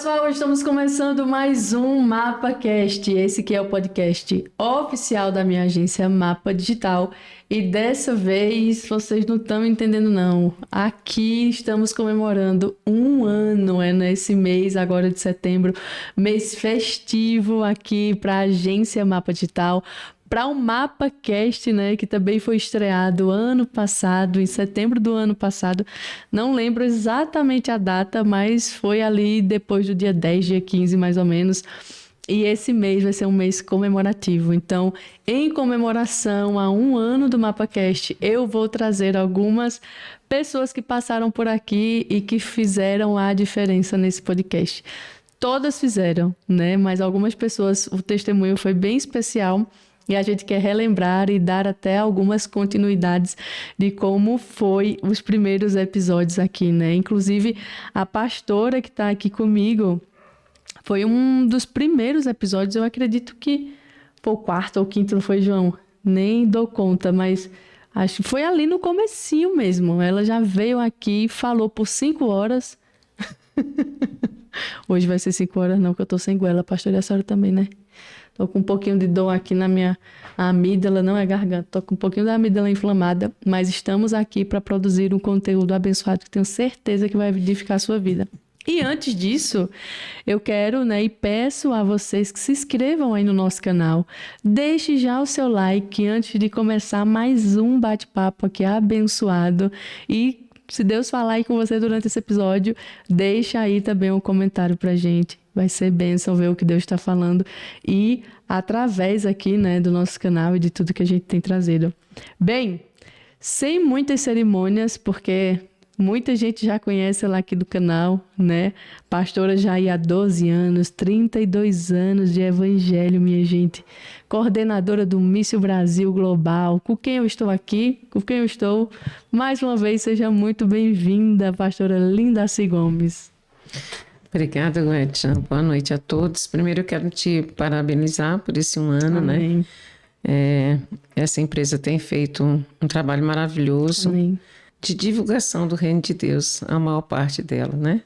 pessoal, estamos começando mais um MapaCast. Esse que é o podcast oficial da minha agência Mapa Digital. E dessa vez, vocês não estão entendendo não. Aqui estamos comemorando um ano, nesse mês agora de setembro, mês festivo aqui para a agência Mapa Digital. Para o MapaCast, né, que também foi estreado ano passado, em setembro do ano passado. Não lembro exatamente a data, mas foi ali depois do dia 10, dia 15, mais ou menos. E esse mês vai ser um mês comemorativo. Então, em comemoração a um ano do MapaCast, eu vou trazer algumas pessoas que passaram por aqui e que fizeram a diferença nesse podcast. Todas fizeram, né? Mas algumas pessoas, o testemunho foi bem especial. E a gente quer relembrar e dar até algumas continuidades de como foi os primeiros episódios aqui, né? Inclusive, a pastora que está aqui comigo foi um dos primeiros episódios, eu acredito que foi o quarto ou quinto, não foi, João? Nem dou conta, mas acho que foi ali no comecinho mesmo. Ela já veio aqui e falou por 5 horas. Hoje vai ser 5 horas não, que eu tô sem goela. Pastor, e a senhora também, né? Tô com um pouquinho de dor aqui na minha amígdala, não é garganta. Tô com um pouquinho da amígdala inflamada, mas estamos aqui para produzir um conteúdo abençoado que tenho certeza que vai edificar a sua vida. E antes disso, eu quero, e peço a vocês que se inscrevam aí no nosso canal. Deixe já o seu like antes de começar mais um bate-papo aqui abençoado. E se Deus falar aí com você durante esse episódio, deixa aí também um comentário pra gente. Vai ser bênção ver o que Deus está falando e através aqui, do nosso canal e de tudo que a gente tem trazido. Bem, sem muitas cerimônias, porque muita gente já conhece ela aqui do canal, né? Pastora já há 12 anos, 32 anos de evangelho, minha gente. Coordenadora do Míssil Brasil Global. Com quem eu estou aqui, com quem eu estou. Mais uma vez, seja muito bem-vinda, pastora Lindaci Gomes. Obrigada, Gretchen. Boa noite a todos. Primeiro eu quero te parabenizar por esse um ano, Amém. Essa empresa tem feito um trabalho maravilhoso. Amém. De divulgação do reino de Deus, a maior parte dela, né?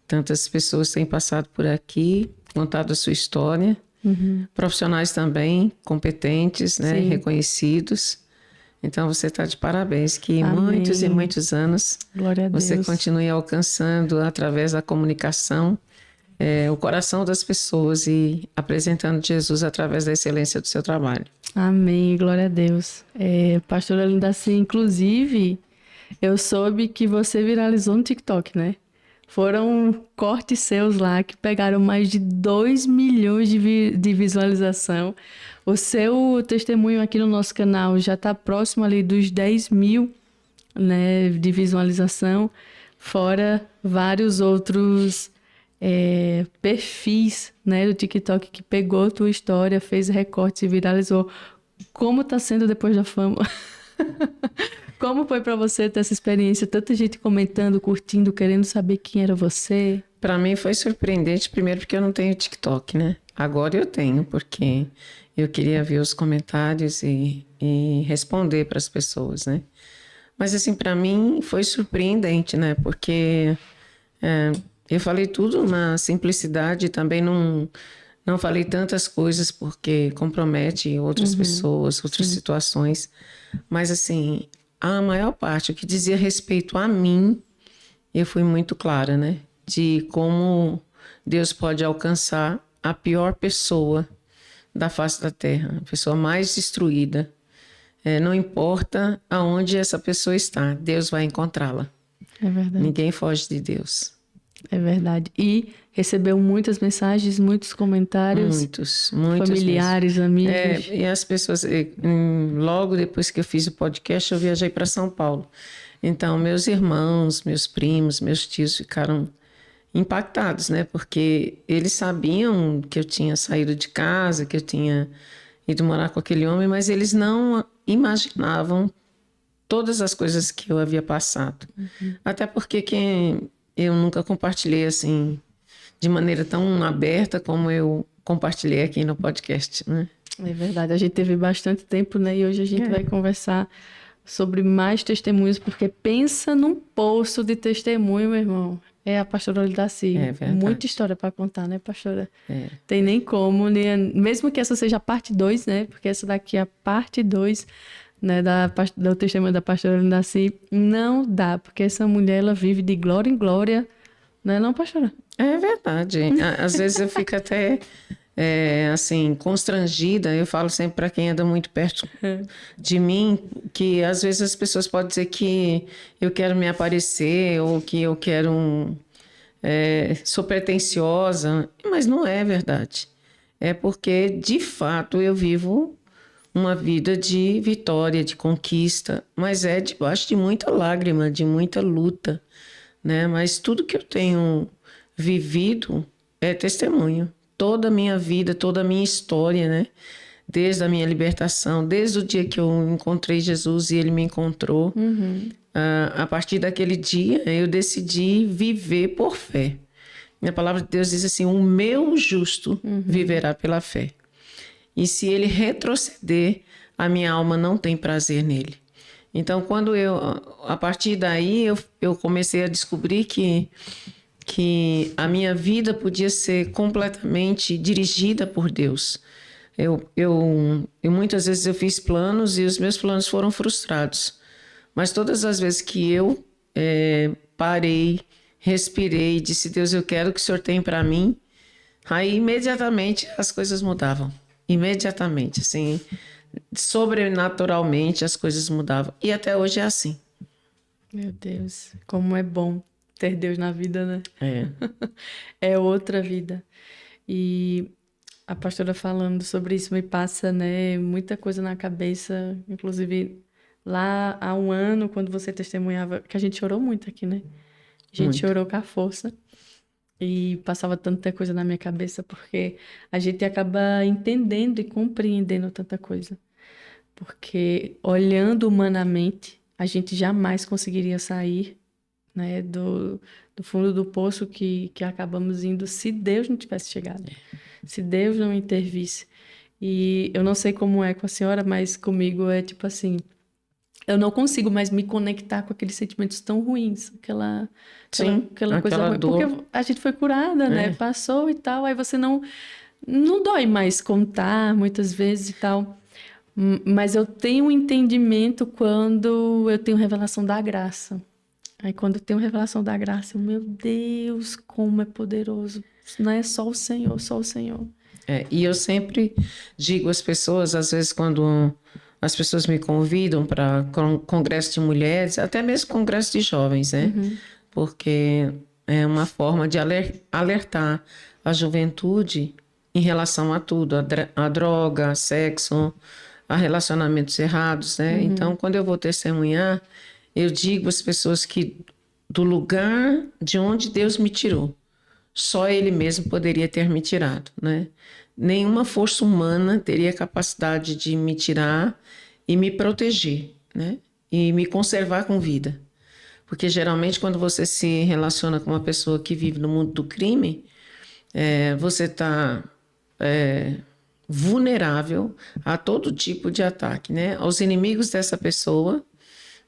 Tantas pessoas têm passado por aqui, contado a sua história, profissionais também, competentes, né? Reconhecidos. Então, você está de parabéns, que Amém. Muitos e muitos anos Glória a você Deus. continue alcançando, através da comunicação, o coração das pessoas e apresentando Jesus através da excelência do seu trabalho. Amém, glória a Deus. Pastora Lindaci, inclusive, eu soube que você viralizou no TikTok, né? Foram cortes seus lá que pegaram mais de 2 milhões de visualização. O seu testemunho aqui no nosso canal já está próximo ali dos 10 mil, né, de visualização, fora vários outros perfis, né, do TikTok que pegou a tua história, fez recortes e viralizou. Como está sendo depois da fama? Como foi para você ter essa experiência? Tanta gente comentando, curtindo, querendo saber quem era você. Para mim foi surpreendente, primeiro porque eu não tenho TikTok, né? Agora eu tenho, porque eu queria ver os comentários e responder para as pessoas, né? Mas assim, para mim foi surpreendente, né? Porque eu falei tudo na simplicidade, também não falei tantas coisas porque compromete outras pessoas, outras situações. Mas assim, a maior parte, o que dizia respeito a mim, eu fui muito clara, né? De como Deus pode alcançar a pior pessoa da face da terra, a pessoa mais destruída. Não importa aonde essa pessoa está, Deus vai encontrá-la. É verdade. Ninguém foge de Deus. É verdade. E recebeu muitas mensagens, muitos comentários. Muitos familiares, mesmo. amigos. E as pessoas, logo depois que eu fiz o podcast, eu viajei para São Paulo. Então, meus irmãos, meus primos, meus tios ficaram impactados, né? Porque eles sabiam que eu tinha saído de casa, que eu tinha ido morar com aquele homem, mas eles não imaginavam todas as coisas que eu havia passado. Até porque eu nunca compartilhei assim de maneira tão aberta como eu compartilhei aqui no podcast, né? É verdade, a gente teve bastante tempo, né? E hoje a gente vai conversar sobre mais testemunhos, porque pensa num poço de testemunho, meu irmão. É a pastora Olidaci. É verdade. Muita história para contar, né, pastora? É. Tem nem como, né? Mesmo que essa seja a parte 2, né? Porque essa daqui é a parte 2, né, do testemunho da pastora Olidaci. Não dá, porque essa mulher, ela vive de glória em glória, né, não, pastora? É verdade. Às vezes eu fico até assim, constrangida. Eu falo sempre para quem anda muito perto de mim, que às vezes as pessoas podem dizer que eu quero me aparecer ou que eu quero sou pretensiosa, mas não é verdade. É porque, de fato, eu vivo uma vida de vitória, de conquista, mas é debaixo de muita lágrima, de muita luta, né? Mas tudo que eu tenho vivido é testemunho. Toda a minha vida, toda a minha história, né? Desde a minha libertação, desde o dia que eu encontrei Jesus e ele me encontrou. A partir daquele dia, eu decidi viver por fé. A palavra de Deus diz assim: o meu justo viverá pela fé. E se ele retroceder, a minha alma não tem prazer nele. Então, a partir daí, eu comecei a descobrir que a minha vida podia ser completamente dirigida por Deus. Eu muitas vezes eu fiz planos e os meus planos foram frustrados. Mas todas as vezes que eu parei, respirei, disse: Deus, eu quero o que o Senhor tem para mim, aí imediatamente as coisas mudavam. Imediatamente, assim, sobrenaturalmente as coisas mudavam. E até hoje é assim. Meu Deus, como é bom ter Deus na vida, né? É. É outra vida. E a pastora falando sobre isso me passa, né, muita coisa na cabeça, inclusive lá há um ano, quando você testemunhava, que a gente chorou muito aqui, né? A gente Muito. chorou com a força e passava tanta coisa na minha cabeça, porque a gente acaba entendendo e compreendendo tanta coisa. Porque olhando humanamente, a gente jamais conseguiria sair, né, do fundo do poço que acabamos indo se Deus não tivesse chegado, se Deus não intervisse. E eu não sei como é com a senhora, mas comigo é tipo assim, eu não consigo mais me conectar com aqueles sentimentos tão ruins, Sim, aquela coisa aquela ruim, dor. porque a gente foi curada, né? É. Passou e tal, aí você não dói mais contar muitas vezes e tal. Mas eu tenho um entendimento quando eu tenho revelação da graça. Aí quando eu tenho revelação da graça, meu Deus, como é poderoso. Não é só o Senhor, só o Senhor. E eu sempre digo às pessoas, às vezes quando as pessoas me convidam para congresso de mulheres, até mesmo congresso de jovens, né? Porque é uma forma de alertar a juventude em relação a tudo, a droga, a sexo, a relacionamentos errados, né? Então, quando eu vou testemunhar, eu digo às pessoas que do lugar de onde Deus me tirou, só Ele mesmo poderia ter me tirado, né? Nenhuma força humana teria capacidade de me tirar e me proteger, né? E me conservar com vida. Porque geralmente quando você se relaciona com uma pessoa que vive no mundo do crime, você está vulnerável a todo tipo de ataque, né? Aos inimigos dessa pessoa,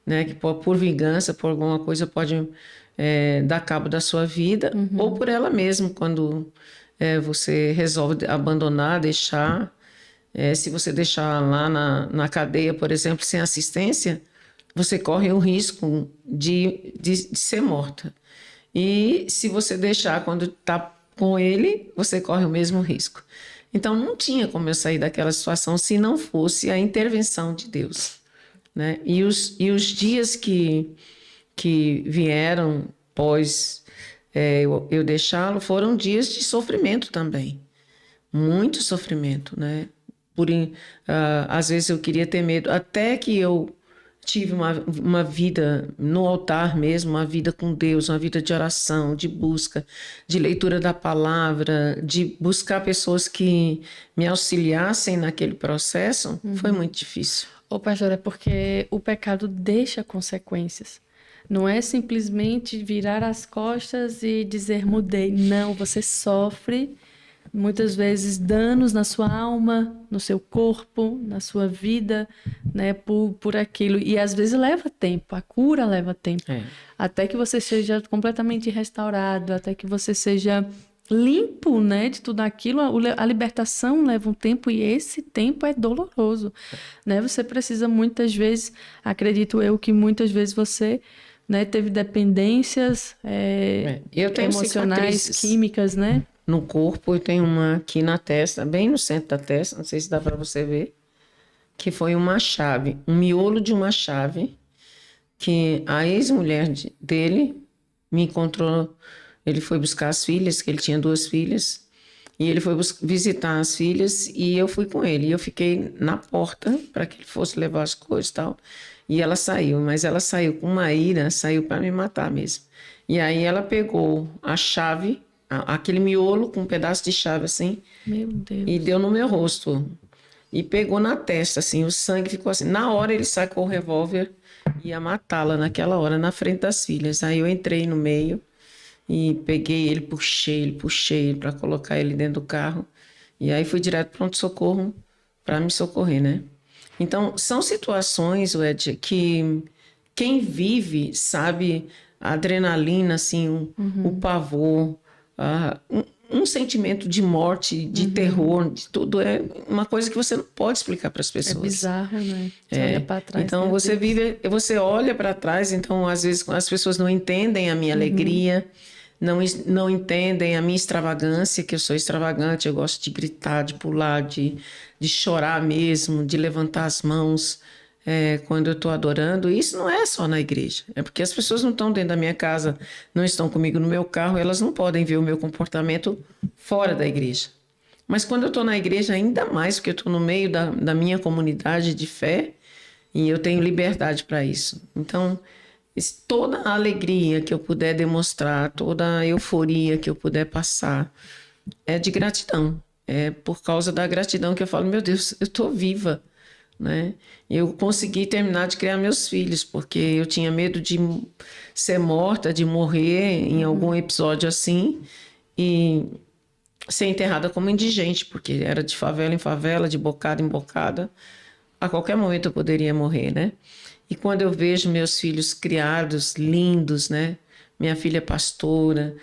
né? Que por vingança, por alguma coisa pode dar cabo da sua vida, ou por ela mesma, quando você resolve abandonar, deixar. Se você deixar lá na cadeia, por exemplo, sem assistência, você corre o risco de ser morta. E se você deixar quando está com ele, você corre o mesmo risco. Então, não tinha como eu sair daquela situação se não fosse a intervenção de Deus, né? E os dias que vieram após eu deixá-lo foram dias de sofrimento também. Muito sofrimento, né? Às vezes eu queria ter medo, até que eu tive uma vida no altar mesmo, uma vida com Deus, uma vida de oração, de busca, de leitura da palavra, de buscar pessoas que me auxiliassem naquele processo, foi muito difícil. Ô, pastor, é porque o pecado deixa consequências. Não é simplesmente virar as costas e dizer mudei. Não, você sofre muitas vezes danos na sua alma, no seu corpo, na sua vida, né, por aquilo. E às vezes leva tempo, a cura leva tempo. Até que você seja completamente restaurado, até que você seja limpo, né, de tudo aquilo. A libertação leva um tempo e esse tempo é doloroso, né? Você precisa muitas vezes, acredito eu, que muitas vezes você, né, teve dependências eu tenho emocionais, cicatrizes químicas, né? no corpo. Eu tenho uma aqui na testa, bem no centro da testa, não sei se dá para você ver, que foi uma chave, um miolo de uma chave, que a ex-mulher dele me encontrou. Ele foi buscar as filhas, que ele tinha 2 filhas, e ele foi visitar as filhas e eu fui com ele. E eu fiquei na porta para que ele fosse levar as coisas e tal. E ela saiu, mas ela saiu com uma ira, saiu para me matar mesmo. E aí ela pegou a chave, aquele miolo com um pedaço de chave assim, Meu Deus. e deu no meu rosto. E pegou na testa, assim, o sangue ficou assim. Na hora ele sacou o revólver e ia matá-la naquela hora, na frente das filhas. Aí eu entrei no meio e peguei ele, puxei para colocar ele dentro do carro. E aí fui direto para pronto-socorro para me socorrer, né? Então, são situações, Ed, que quem vive sabe a adrenalina, assim, o pavor, um sentimento de morte, de terror, de tudo. É uma coisa que você não pode explicar para as pessoas. É bizarro, né? Você olha para trás. Então, você vive, você olha para trás, então, às vezes, as pessoas não entendem a minha alegria, não entendem a minha extravagância, que eu sou extravagante, eu gosto de gritar, de pular, de chorar mesmo, de levantar as mãos quando eu estou adorando. E isso não é só na igreja, é porque as pessoas não estão dentro da minha casa, não estão comigo no meu carro, elas não podem ver o meu comportamento fora da igreja. Mas quando eu estou na igreja, ainda mais, porque eu estou no meio da minha comunidade de fé e eu tenho liberdade para isso. Então, toda a alegria que eu puder demonstrar, toda a euforia que eu puder passar, é de gratidão. É por causa da gratidão que eu falo, meu Deus, eu estou viva, né? Eu consegui terminar de criar meus filhos, porque eu tinha medo de ser morta, de morrer em algum episódio assim, e ser enterrada como indigente, porque era de favela em favela, de bocada em bocada. A qualquer momento eu poderia morrer, né? E quando eu vejo meus filhos criados, lindos, né? Minha filha pastora,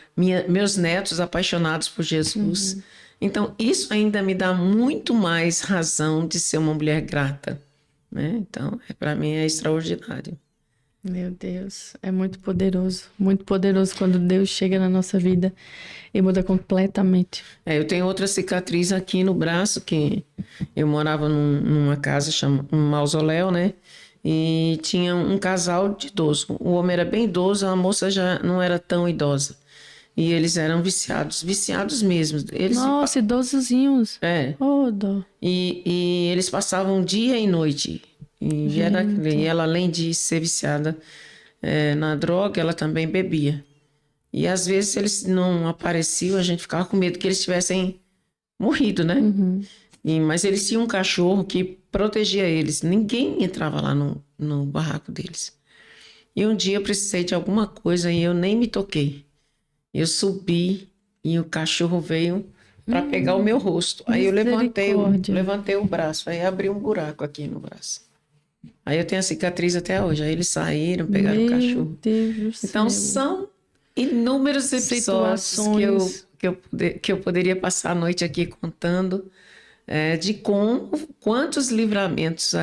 meus netos apaixonados por Jesus. Então, isso ainda me dá muito mais razão de ser uma mulher grata, né? Então, para mim é extraordinário. Meu Deus, é muito poderoso quando Deus chega na nossa vida e muda completamente. Eu tenho outra cicatriz aqui no braço, que eu morava numa casa, um mausoléu, né? E tinha um casal de idoso. O homem era bem idoso, a moça já não era tão idosa. E eles eram viciados mesmo. Nossa, idosozinhos. Oh, dó. E eles passavam dia e noite. E ela, além de ser viciada na droga, ela também bebia. E às vezes eles não apareciam, a gente ficava com medo que eles tivessem morrido, né? Mas eles tinham um cachorro que protegia eles. Ninguém entrava lá no barraco deles. E um dia eu precisei de alguma coisa e eu nem me toquei. Eu subi e o cachorro veio para pegar o meu rosto. Aí eu levantei o braço, aí abri um buraco aqui no braço. Aí eu tenho a cicatriz até hoje. Aí eles saíram, pegaram o cachorro. Deus do céu. Então são inúmeros episódios que eu poderia passar a noite aqui contando de quantos livramentos,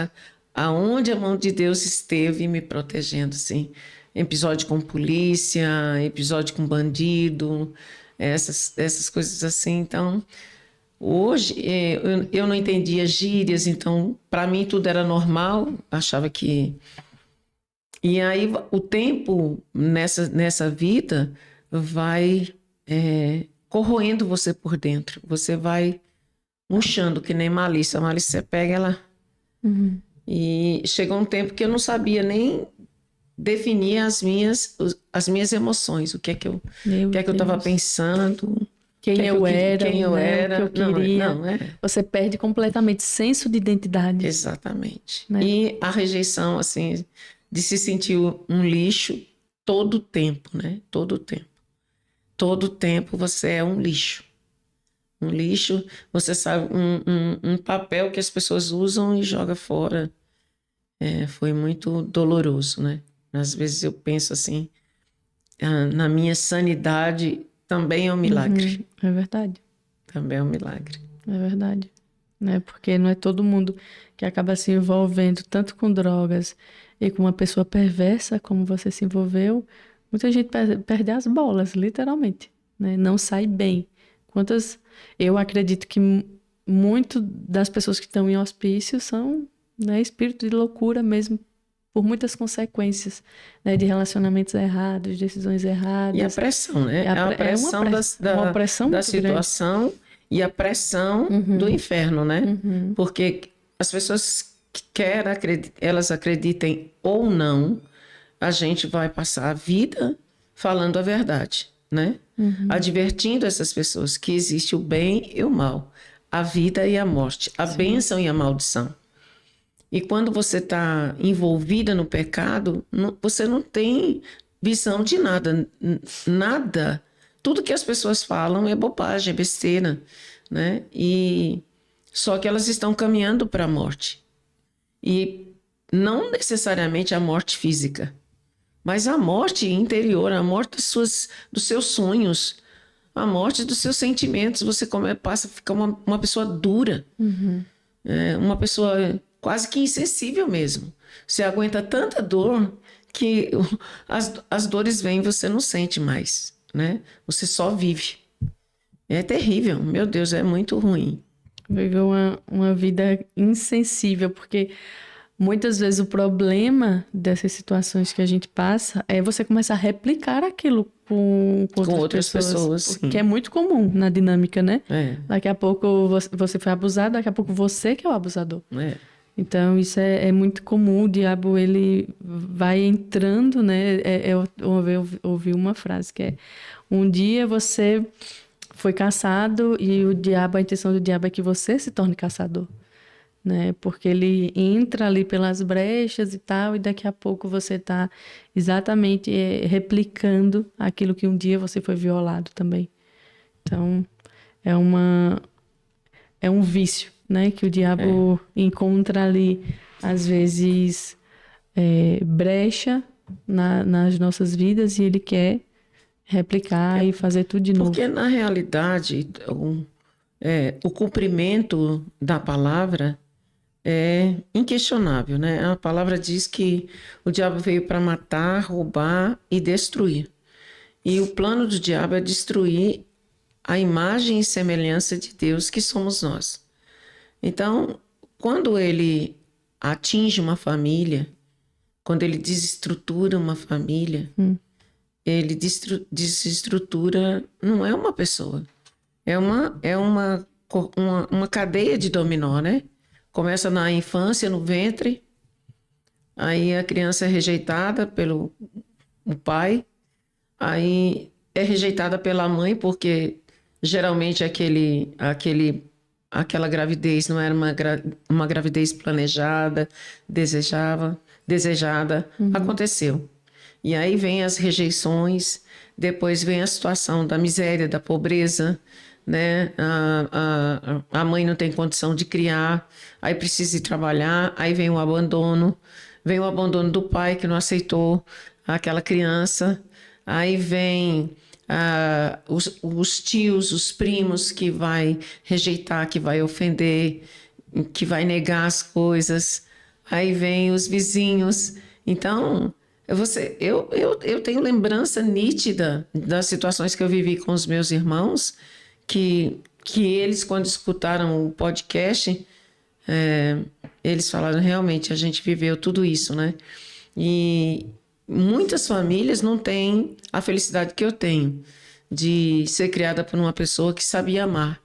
aonde a mão de Deus esteve me protegendo, assim. Episódio com polícia, episódio com bandido, essas coisas assim. Então, hoje eu não entendia gírias, então para mim tudo era normal, achava que... E aí o tempo nessa vida vai corroendo você por dentro, você vai murchando, que nem malícia. A malícia você pega ela... E chegou um tempo que eu não sabia nem definir as minhas emoções, o que é que eu estava pensando, quem eu era, o que eu queria. Você perde completamente senso de identidade. Exatamente. Né? E a rejeição, assim, de se sentir um lixo todo o tempo, né? Todo o tempo. Todo o tempo você é um lixo. Um lixo, você sabe, um papel que as pessoas usam e joga fora. Foi muito doloroso, né? Às vezes eu penso assim, na minha sanidade também é um milagre. É verdade. Também é um milagre. É verdade. Né? Porque não é todo mundo que acaba se envolvendo tanto com drogas e com uma pessoa perversa como você se envolveu. Muita gente perde as bolas, literalmente, né? Não sai bem. Eu acredito que muito das pessoas que estão em hospício são, né, espírito de loucura mesmo, por muitas consequências, né, de relacionamentos errados, decisões erradas. E a pressão, né? E A pressão uma pressão da muito situação e a pressão do inferno, né? Porque as pessoas elas acreditem ou não, a gente vai passar a vida falando a verdade, né? Advertindo essas pessoas que existe o bem e o mal, a vida e a morte, a bênção e a maldição. E quando você está envolvida no pecado, você não tem visão de nada. Nada. Tudo que as pessoas falam é bobagem, é besteira, né? Só que elas estão caminhando para a morte. E não necessariamente a morte física, mas a morte interior, a morte dos seus sonhos, a morte dos seus sentimentos. Você passa a ficar uma pessoa dura, uma pessoa quase que insensível mesmo. Você aguenta tanta dor que as dores vêm e você não sente mais, né? Você só vive. É terrível, meu Deus, é muito ruim. Viver uma vida insensível, porque muitas vezes o problema dessas situações que a gente passa é você começar a replicar aquilo com outras pessoas. Que é muito comum na dinâmica, né? Daqui a pouco você foi abusado, daqui a pouco você que é o abusador. Então, isso é muito comum. O diabo, ele vai entrando, né? Eu ouvi uma frase que é: um dia você foi caçado e a intenção do diabo é que você se torne caçador, né? Porque ele entra ali pelas brechas e tal, e daqui a pouco você está exatamente replicando aquilo que um dia você foi violado também. Então, é um vício, né? Que o diabo encontra ali, às vezes, brecha nas nossas vidas, e ele quer replicar e fazer tudo de novo. Porque, na realidade, o cumprimento da palavra é inquestionável, né? A palavra diz que o diabo veio para matar, roubar e destruir. E o plano do diabo é destruir a imagem e semelhança de Deus que somos nós. Então, quando ele atinge uma família, quando ele desestrutura uma família, ele desestrutura, não é uma pessoa, é uma cadeia de dominó, né? Começa na infância, no ventre, aí a criança é rejeitada pelo pai, aí é rejeitada pela mãe, porque geralmente aquela gravidez não era uma gravidez planejada, desejada, aconteceu. E aí vem as rejeições, depois vem a situação da miséria, da pobreza, né? A mãe não tem condição de criar, aí precisa ir trabalhar, aí vem o abandono do pai que não aceitou aquela criança, aí vem os tios, os primos que vai rejeitar, que vai ofender, que vai negar as coisas, aí vem os vizinhos. Então, eu tenho lembrança nítida das situações que eu vivi com os meus irmãos, que eles, quando escutaram o podcast, eles falaram, realmente, a gente viveu tudo isso, né? E muitas famílias não têm a felicidade que eu tenho de ser criada por uma pessoa que sabia amar.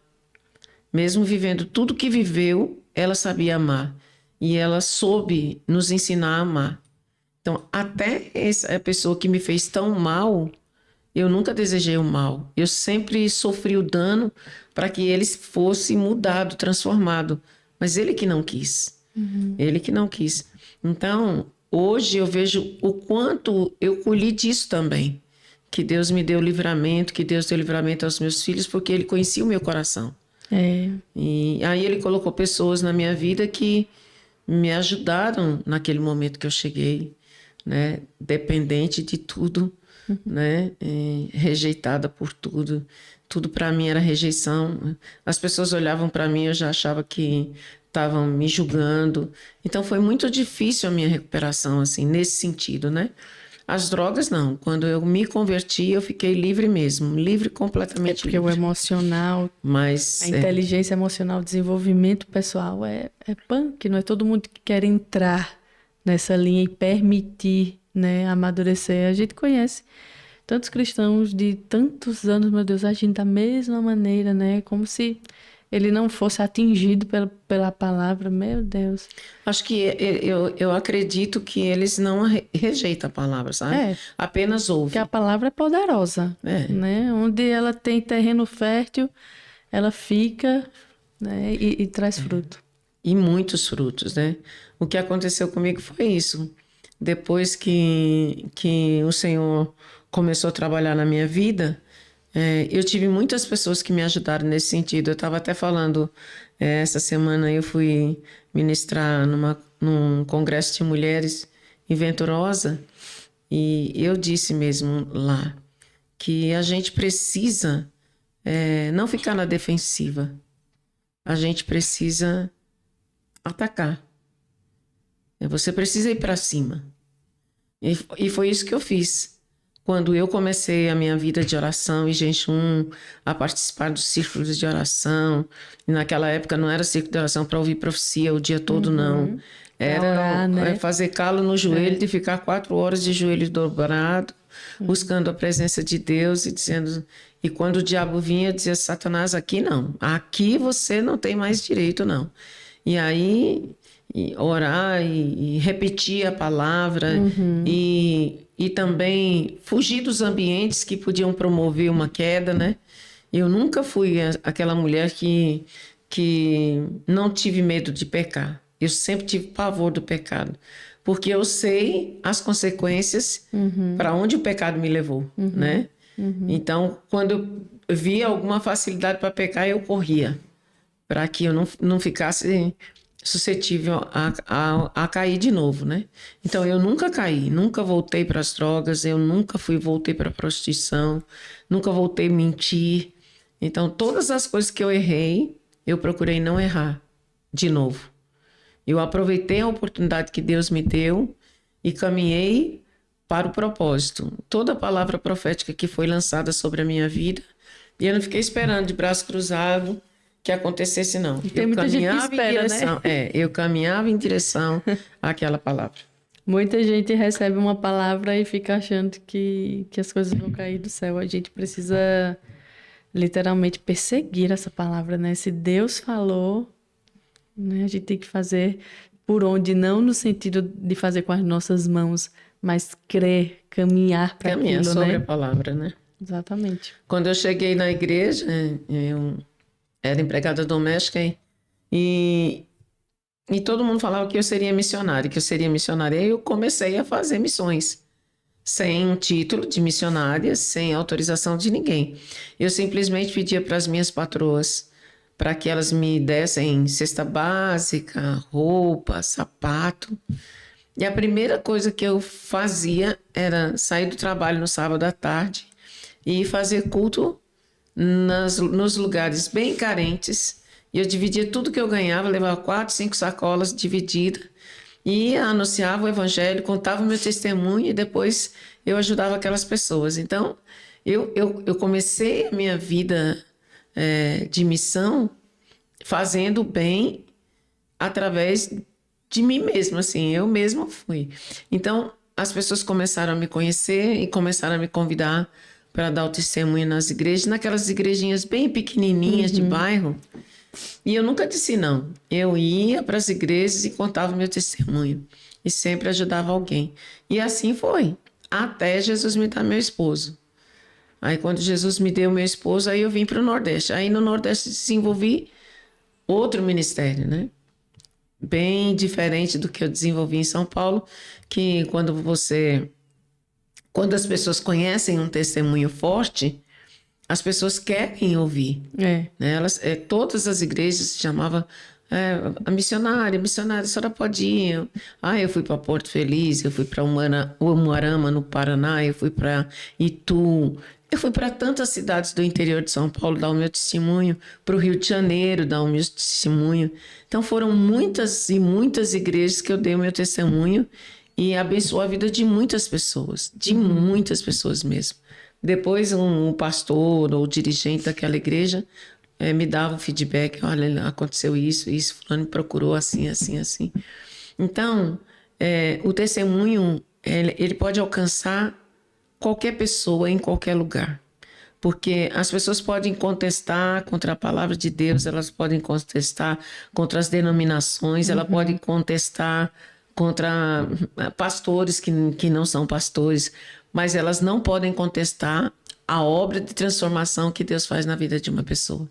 Mesmo vivendo tudo que viveu, ela sabia amar. E ela soube nos ensinar a amar. Então, até essa pessoa que me fez tão mal, eu nunca desejei o mal. Eu sempre sofri o dano para que ele fosse mudado, transformado. Mas ele que não quis. Ele que não quis. Então, hoje eu vejo o quanto eu colhi disso também. Que Deus me deu livramento, que Deus deu livramento aos meus filhos, porque Ele conhecia o meu coração. E aí ele colocou pessoas na minha vida que me ajudaram naquele momento que eu cheguei, né? Dependente de tudo, né? Rejeitada por tudo. Tudo para mim era rejeição. As pessoas olhavam para mim, eu já achava que estavam me julgando. Então foi muito difícil a minha recuperação, assim, nesse sentido, né? As drogas, não. Quando eu me converti, eu fiquei livre mesmo. Livre, completamente Porque livre. o emocional, Mas a inteligência emocional, o desenvolvimento pessoal é punk. Não é todo mundo que quer entrar nessa linha e permitir, né, amadurecer. A gente conhece tantos cristãos de tantos anos, meu Deus, agindo da mesma maneira, né? Como se ele não fosse atingido pela palavra, meu Deus. acho que eu acredito que eles não rejeitam a palavra, sabe? Apenas Porque ouvem. a palavra é poderosa, né? Onde ela tem terreno fértil, ela fica, né, e traz fruto. E muitos frutos, né? O que aconteceu comigo foi isso. Depois que o Senhor começou a trabalhar na minha vida, eu tive muitas pessoas que me ajudaram nesse sentido. Eu estava até falando, essa semana eu fui ministrar num congresso de mulheres em Venturosa, e eu disse mesmo lá que a gente precisa não ficar na defensiva. A gente precisa atacar. Você precisa ir para cima. E foi isso que eu fiz. Quando eu comecei a minha vida de oração em jejum, a participar dos círculos de oração, e naquela época não era círculo de oração para ouvir profecia o dia todo, não. Era orar, né? fazer calo no joelho de ficar 4 horas de joelho dobrado, buscando a presença de Deus e dizendo... E quando o diabo vinha, dizia, Satanás, aqui não. Aqui você não tem mais direito, não. E aí, orar e repetir a palavra e também fugir dos ambientes que podiam promover uma queda, né? Eu nunca fui aquela mulher que não tive medo de pecar. Eu sempre tive pavor do pecado. Porque eu sei as consequências para onde o pecado me levou, né? Então, quando eu via alguma facilidade para pecar, eu corria. Para que eu não ficasse suscetível a cair de novo, né? Então, eu nunca caí, nunca voltei para as drogas, eu nunca voltei para a prostituição, nunca voltei a mentir. Então, todas as coisas que eu errei, eu procurei não errar de novo. Eu aproveitei a oportunidade que Deus me deu e caminhei para o propósito. Toda a palavra profética que foi lançada sobre a minha vida, e eu não fiquei esperando de braço cruzado que acontecesse, não. Tem muita gente que espera, né? Eu caminhava em direção àquela palavra. Muita gente recebe uma palavra e fica achando que as coisas vão cair do céu. A gente precisa literalmente perseguir essa palavra, né? Se Deus falou, né, a gente tem que fazer por onde, não no sentido de fazer com as nossas mãos, mas crer, caminhar para aquilo, né? Sobre a palavra, né? Exatamente. Quando eu cheguei na igreja, eu era empregada doméstica e todo mundo falava que eu seria missionária, E eu comecei a fazer missões, sem título de missionária, sem autorização de ninguém. Eu simplesmente pedia para as minhas patroas para que elas me dessem cesta básica, roupa, sapato. E a primeira coisa que eu fazia era sair do trabalho no sábado à tarde e fazer culto nos lugares bem carentes. E eu dividia tudo que eu ganhava, levava 4, 5 sacolas divididas e anunciava o evangelho, contava o meu testemunho e depois eu ajudava aquelas pessoas. Então, eu comecei a minha vida de missão fazendo bem através de mim mesma, assim, eu mesma fui. Então, as pessoas começaram a me conhecer e começaram a me convidar para dar o testemunho nas igrejas, naquelas igrejinhas bem pequenininhas de bairro. E eu nunca disse não. Eu ia para as igrejas e contava o meu testemunho. E sempre ajudava alguém. E assim foi, até Jesus me dar meu esposo. Aí quando Jesus me deu meu esposo, aí eu vim para o Nordeste. Aí no Nordeste desenvolvi outro ministério, né? Bem diferente do que eu desenvolvi em São Paulo, que quando as pessoas conhecem um testemunho forte, as pessoas querem ouvir. É. Né? Todas as igrejas se chamavam a missionária, a senhora pode ir. Eu fui para Porto Feliz, eu fui para Umuarama, no Paraná, eu fui para Itu, eu fui para tantas cidades do interior de São Paulo dar o meu testemunho, para o Rio de Janeiro dar o meu testemunho. Então foram muitas e muitas igrejas que eu dei o meu testemunho e abençoou a vida de muitas pessoas mesmo. Depois um pastor ou dirigente daquela igreja me dava um feedback, olha, aconteceu isso, fulano me procurou assim, assim, assim. Então, o testemunho, ele pode alcançar qualquer pessoa em qualquer lugar. Porque as pessoas podem contestar contra a palavra de Deus, elas podem contestar contra as denominações, elas podem contestar contra pastores que não são pastores, mas elas não podem contestar a obra de transformação que Deus faz na vida de uma pessoa.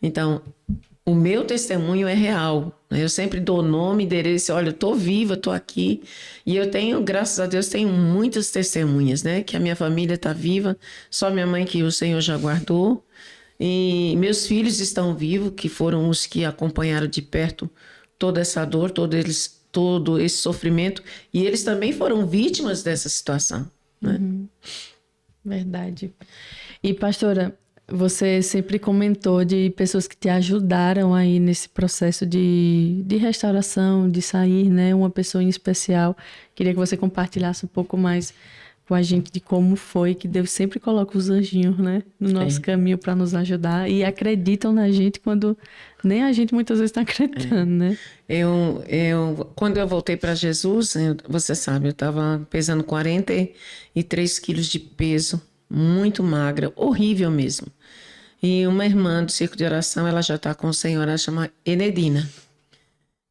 Então, o meu testemunho é real. Eu sempre dou nome, endereço, olha, eu estou viva, estou aqui. E eu tenho, graças a Deus, tenho muitas testemunhas, né? Que a minha família está viva, só minha mãe que o Senhor já guardou. E meus filhos estão vivos, que foram os que acompanharam de perto toda essa dor, todo esse sofrimento. E eles também foram vítimas dessa situação, né? Verdade. E, pastora, você sempre comentou de pessoas que te ajudaram aí nesse processo de restauração, de sair, né? Uma pessoa em especial. Queria que você compartilhasse um pouco mais com a gente de como foi que Deus sempre coloca os anjinhos, né? No nosso caminho para nos ajudar e acreditam na gente quando nem a gente muitas vezes está acreditando, né? Quando eu voltei para Jesus, você sabe, eu estava pesando 43 quilos de peso, muito magra, horrível mesmo. E uma irmã do Círculo de Oração, ela já está com o Senhor, ela chama Enedina.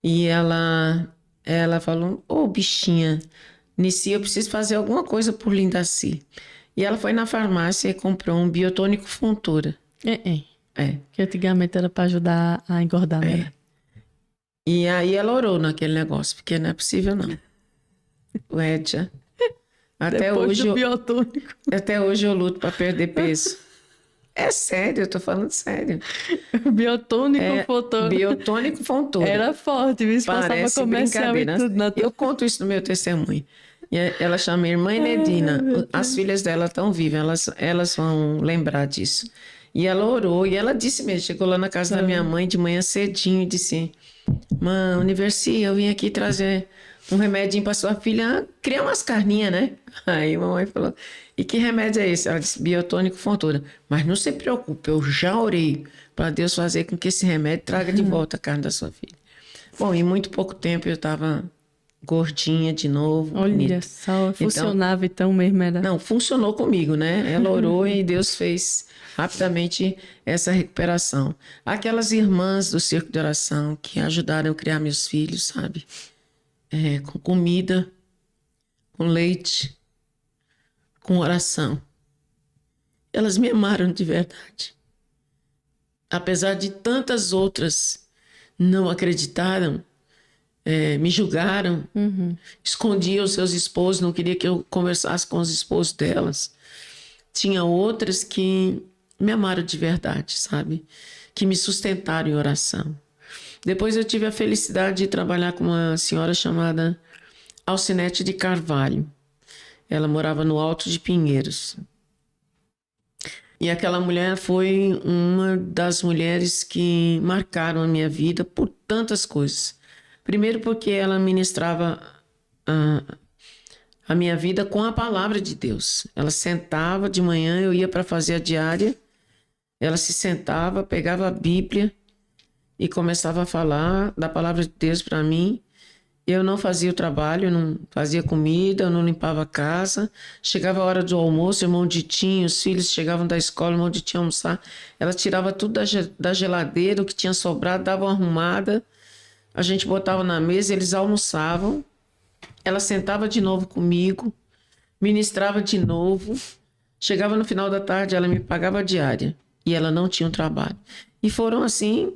E ela falou, bichinha, Nici, eu preciso fazer alguma coisa por Lindaci. E ela foi na farmácia e comprou um biotônico Fontoura. Que antigamente era para ajudar a engordar, né? E aí ela orou naquele negócio, porque não é possível não. O Edja. Até hoje eu luto para perder peso. É sério, eu tô falando sério. Biotônico Fontoura. Biotônico Fontoura. Era forte, isso passava comercial e tudo. Eu conto isso no meu testemunho. E ela chama Irmã Enedina. As filhas dela estão vivas, elas vão lembrar disso. E ela orou, e ela disse mesmo, chegou lá na casa da minha mãe de manhã cedinho e disse, mãe, Universi, eu vim aqui trazer um remedinho para sua filha criar umas carninhas, né? Aí a mamãe falou, e que remédio é esse? Ela disse, biotônico Fontoura. Mas não se preocupe, eu já orei para Deus fazer com que esse remédio traga de volta a carne da sua filha. Bom, em muito pouco tempo eu estava gordinha de novo. Olha bonita. só, funcionava então mesmo, era? Não, funcionou comigo, né? Ela orou e Deus fez rapidamente essa recuperação. Aquelas irmãs do Círculo de Oração que ajudaram a criar meus filhos, sabe? Com comida, com leite, com oração. Elas me amaram de verdade. Apesar de tantas outras não acreditaram, me julgaram, escondiam os seus esposos, não queria que eu conversasse com os esposos delas. Tinha outras que me amaram de verdade, sabe? Que me sustentaram em oração. Depois eu tive a felicidade de trabalhar com uma senhora chamada Alcinete de Carvalho. Ela morava no Alto de Pinheiros. E aquela mulher foi uma das mulheres que marcaram a minha vida por tantas coisas. Primeiro porque ela ministrava a minha vida com a palavra de Deus. Ela sentava de manhã, eu ia para fazer a diária, ela se sentava, pegava a Bíblia e começava a falar da palavra de Deus para mim. Eu não fazia o trabalho, eu não fazia comida, eu não limpava a casa. Chegava a hora do almoço, o irmão Ditinho, os filhos chegavam da escola, o irmão Ditinho almoçar. Ela tirava tudo da geladeira, o que tinha sobrado, dava uma arrumada. A gente botava na mesa, eles almoçavam. Ela sentava de novo comigo, ministrava de novo. Chegava no final da tarde, ela me pagava a diária. E ela não tinha um trabalho. E foram assim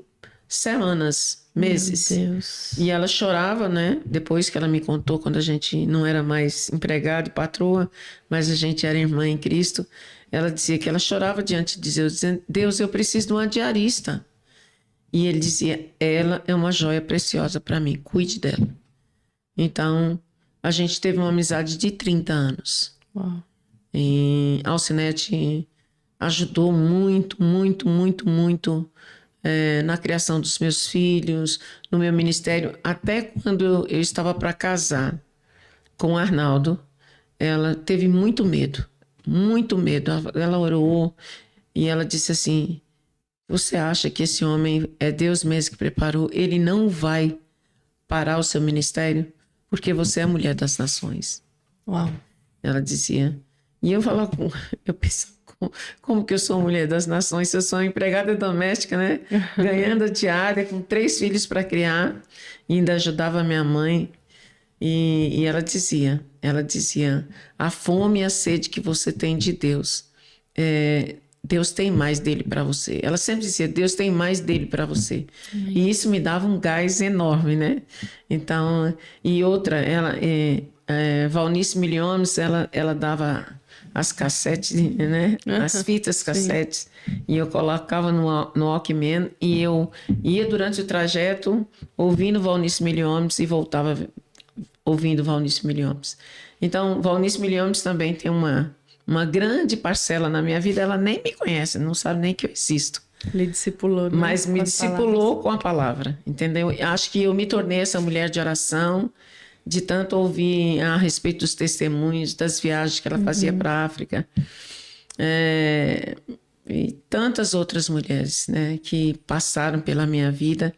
semanas, meses. Meu Deus. E ela chorava, né? Depois que ela me contou, quando a gente não era mais empregado e patroa, mas a gente era irmã em Cristo, ela dizia que ela chorava diante de Deus, dizendo: Deus, eu preciso de uma diarista. E ele dizia: ela é uma joia preciosa para mim, cuide dela. Então, a gente teve uma amizade de 30 anos. Uau. E a Alcinete ajudou muito, muito, muito, muito na criação dos meus filhos, no meu ministério. Até quando eu estava para casar com o Arnaldo, ela teve muito medo, muito medo. Ela orou e ela disse assim: você acha que esse homem é Deus mesmo que preparou? Ele não vai parar o seu ministério porque você é a mulher das nações. Uau. Ela dizia. E eu falava, eu pensava, como que eu sou mulher das nações? Se eu sou empregada doméstica, né? Ganhando a diária, com 3 filhos para criar, e ainda ajudava a minha mãe. E ela dizia, a fome e a sede que você tem de Deus, Deus tem mais dele para você. Ela sempre dizia: Deus tem mais dele para você. E isso me dava um gás enorme, né? Então, e outra, Valnice Milhomes, ela dava as cassetes, né? As fitas cassetes. E eu colocava no Walkman e eu ia durante o trajeto ouvindo Valnice Milhomes e voltava ouvindo Valnice Milhomes. Então, Valnice Milhomes também tem uma grande parcela na minha vida. Ela nem me conhece, não sabe nem que eu existo. Lhe discipulou, né? Mas me discipulou com a palavra, entendeu? Acho que eu me tornei essa mulher de oração, de tanto ouvir a respeito dos testemunhos, das viagens que ela fazia para a África. E tantas outras mulheres, né, que passaram pela minha vida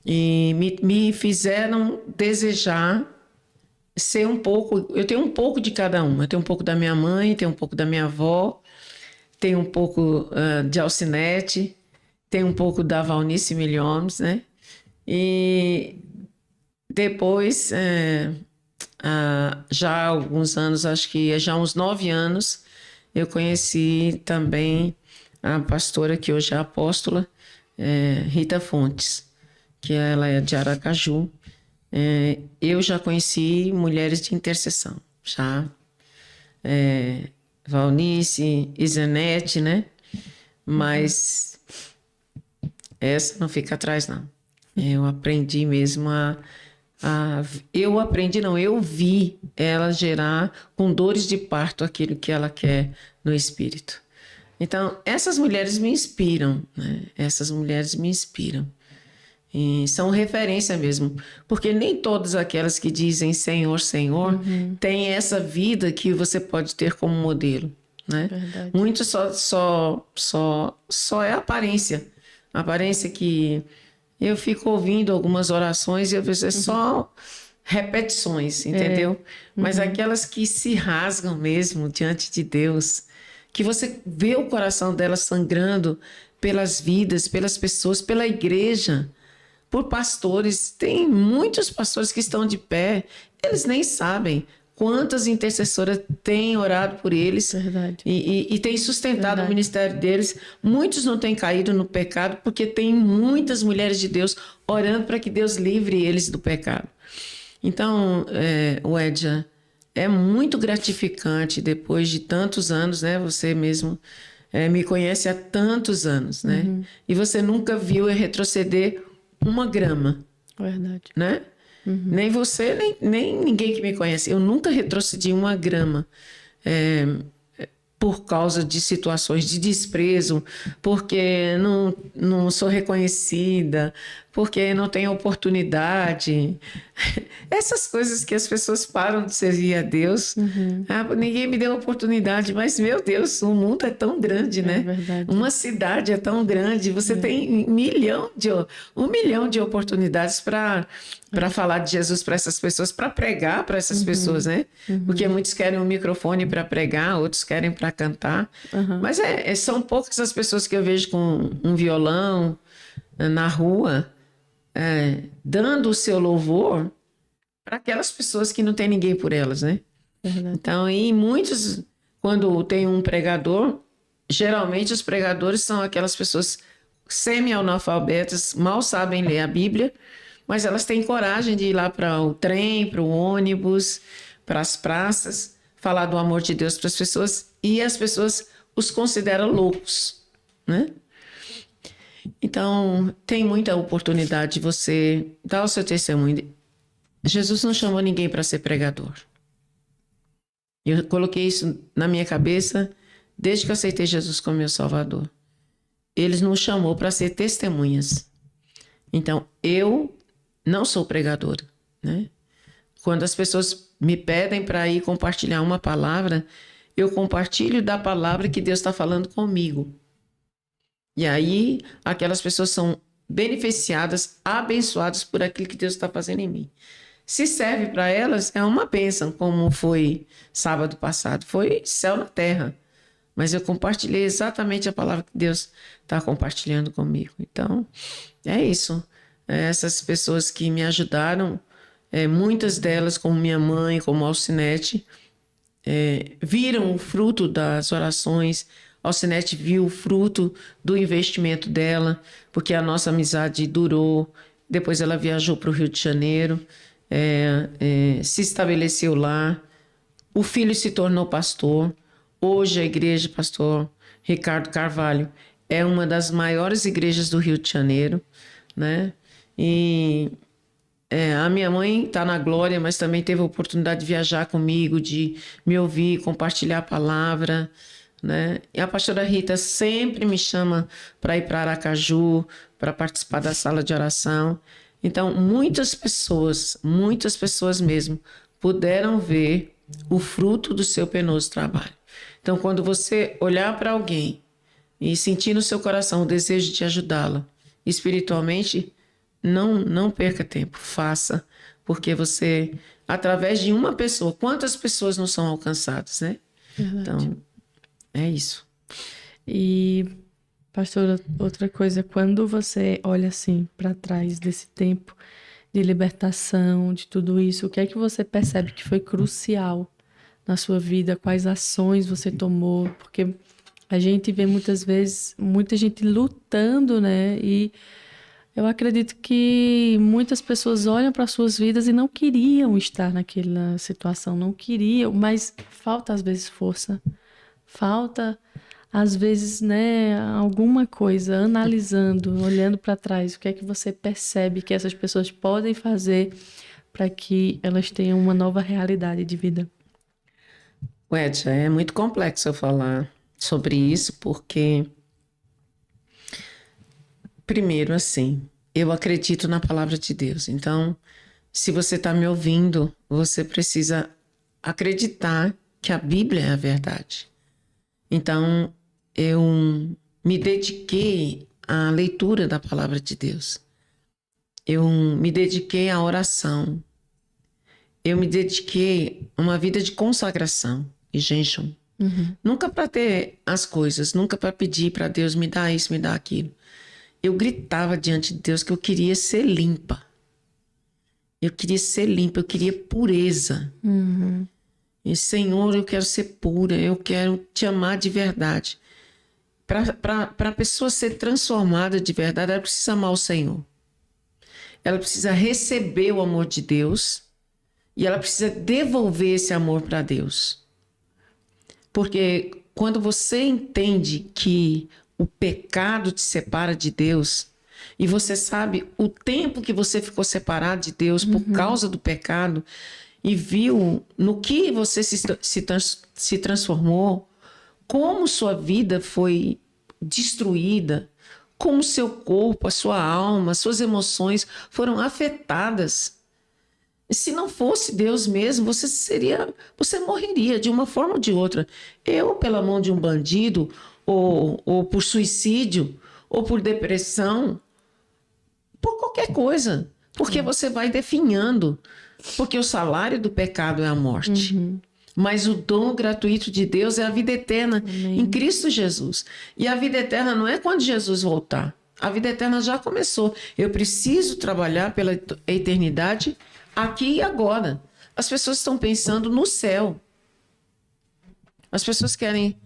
e me fizeram desejar ser um pouco. Eu tenho um pouco de cada uma. Eu tenho um pouco da minha mãe, tenho um pouco da minha avó, tenho um pouco de Alcinete, tenho um pouco da Valnice Milhomes, né? E depois, já há alguns anos, acho que já há uns 9 anos, eu conheci também a pastora que hoje é apóstola, Rita Fontes, que ela é de Aracaju. Eu já conheci mulheres de intercessão, já. Valnice, Isanete, né? Mas essa não fica atrás, não. Eu aprendi mesmo eu vi ela gerar com dores de parto aquilo que ela quer no espírito. Então, essas mulheres me inspiram, né? Essas mulheres me inspiram. E são referência mesmo, porque nem todas aquelas que dizem Senhor, Senhor, têm essa vida que você pode ter como modelo, né? Verdade. Muito só é aparência que eu fico ouvindo algumas orações e às vezes é só repetições, entendeu? Mas aquelas que se rasgam mesmo diante de Deus, que você vê o coração delas sangrando pelas vidas, pelas pessoas, pela igreja, por pastores. Tem muitos pastores que estão de pé, eles nem sabem quantas intercessoras têm orado por eles. Verdade. E têm sustentado Verdade. o ministério deles. Muitos não têm caído no pecado porque tem muitas mulheres de Deus orando para que Deus livre eles do pecado. Então, Wedja, é muito gratificante depois de tantos anos, né? Você mesmo me conhece há tantos anos, né? E você nunca viu eu retroceder uma grama. Verdade. Né? Nem você, nem ninguém que me conhece. Eu nunca retrocedi uma grama por causa de situações de desprezo, porque não sou reconhecida, porque não tenho oportunidade. Essas coisas que as pessoas param de servir a Deus. Ninguém me deu oportunidade, mas, meu Deus, o mundo é tão grande, né? Verdade. Uma cidade é tão grande, você tem 1 milhão de oportunidades para falar de Jesus para essas pessoas, para pregar para essas pessoas, né? Porque muitos querem um microfone para pregar, outros querem para cantar. Mas são poucas as pessoas que eu vejo com um violão na rua, dando o seu louvor para aquelas pessoas que não tem ninguém por elas, né? Verdade. Então, e muitos, quando tem um pregador, geralmente os pregadores são aquelas pessoas semi-analfabetas, mal sabem ler a Bíblia, mas elas têm coragem de ir lá para o trem, para o ônibus, para as praças, falar do amor de Deus para as pessoas, e as pessoas os consideram loucos, né? Então, tem muita oportunidade de você dar o seu testemunho. Jesus não chamou ninguém para ser pregador. Eu coloquei isso na minha cabeça desde que eu aceitei Jesus como meu Salvador. Ele nos chamou para ser testemunhas. Então, eu não sou pregadora, né? Quando as pessoas me pedem para ir compartilhar uma palavra, eu compartilho da palavra que Deus está falando comigo. E aí, aquelas pessoas são beneficiadas, abençoadas por aquilo que Deus está fazendo em mim. Se serve para elas, é uma bênção, como foi sábado passado. Foi céu na terra. Mas eu compartilhei exatamente a palavra que Deus está compartilhando comigo. Então, é isso. Essas pessoas que me ajudaram, muitas delas, como minha mãe, como Alcinete, viram o fruto das orações. Alcinete viu o fruto do investimento dela, porque a nossa amizade durou. Depois ela viajou para o Rio de Janeiro, se estabeleceu lá. O filho se tornou pastor. Hoje a igreja Pastor Ricardo Carvalho é uma das maiores igrejas do Rio de Janeiro, né? E a minha mãe está na glória, mas também teve a oportunidade de viajar comigo, de me ouvir, compartilhar a palavra, né? E a pastora Rita sempre me chama para ir para Aracaju, para participar da sala de oração. Então, muitas pessoas mesmo, puderam ver o fruto do seu penoso trabalho. Então, quando você olhar para alguém e sentir no seu coração o desejo de ajudá-la espiritualmente, não perca tempo, faça, porque você, através de uma pessoa, quantas pessoas não são alcançadas, né? Verdade. Então, é isso. E, pastora, outra coisa, quando você olha assim para trás desse tempo de libertação, de tudo isso, o que é que você percebe que foi crucial na sua vida? Quais ações você tomou? Porque a gente vê muitas vezes muita gente lutando, né? E eu acredito que muitas pessoas olham para suas vidas e não queriam estar naquela situação, não queriam, mas falta às vezes força, falta às vezes, né, alguma coisa, analisando, olhando para trás, o que é que você percebe que essas pessoas podem fazer para que elas tenham uma nova realidade de vida? Edja, é muito complexo eu falar sobre isso, porque, primeiro, assim, eu acredito na palavra de Deus. Então, se você está me ouvindo, você precisa acreditar que a Bíblia é a verdade. Então, eu me dediquei à leitura da palavra de Deus. Eu me dediquei à oração. Eu me dediquei a uma vida de consagração e jejum. Nunca para ter as coisas, nunca para pedir para Deus me dar isso, me dar aquilo. Eu gritava diante de Deus que eu queria ser limpa. Eu queria ser limpa, eu queria pureza. E, Senhor, eu quero ser pura, eu quero te amar de verdade. Para a pessoa ser transformada de verdade, ela precisa amar o Senhor. Ela precisa receber o amor de Deus e ela precisa devolver esse amor para Deus. Porque quando você entende que o pecado te separa de Deus e você sabe o tempo que você ficou separado de Deus por causa do pecado e viu no que você se transformou, como sua vida foi destruída, como seu corpo, a sua alma, suas emoções foram afetadas. Se não fosse Deus mesmo, você morreria de uma forma ou de outra. Eu, pela mão de um bandido, ou por suicídio, ou por depressão, por qualquer coisa. Porque você vai definhando. Porque o salário do pecado é a morte. Mas o dom gratuito de Deus é a vida eterna em Cristo Jesus. E a vida eterna não é quando Jesus voltar. A vida eterna já começou. Eu preciso trabalhar pela eternidade aqui e agora. As pessoas estão pensando no céu. As pessoas querem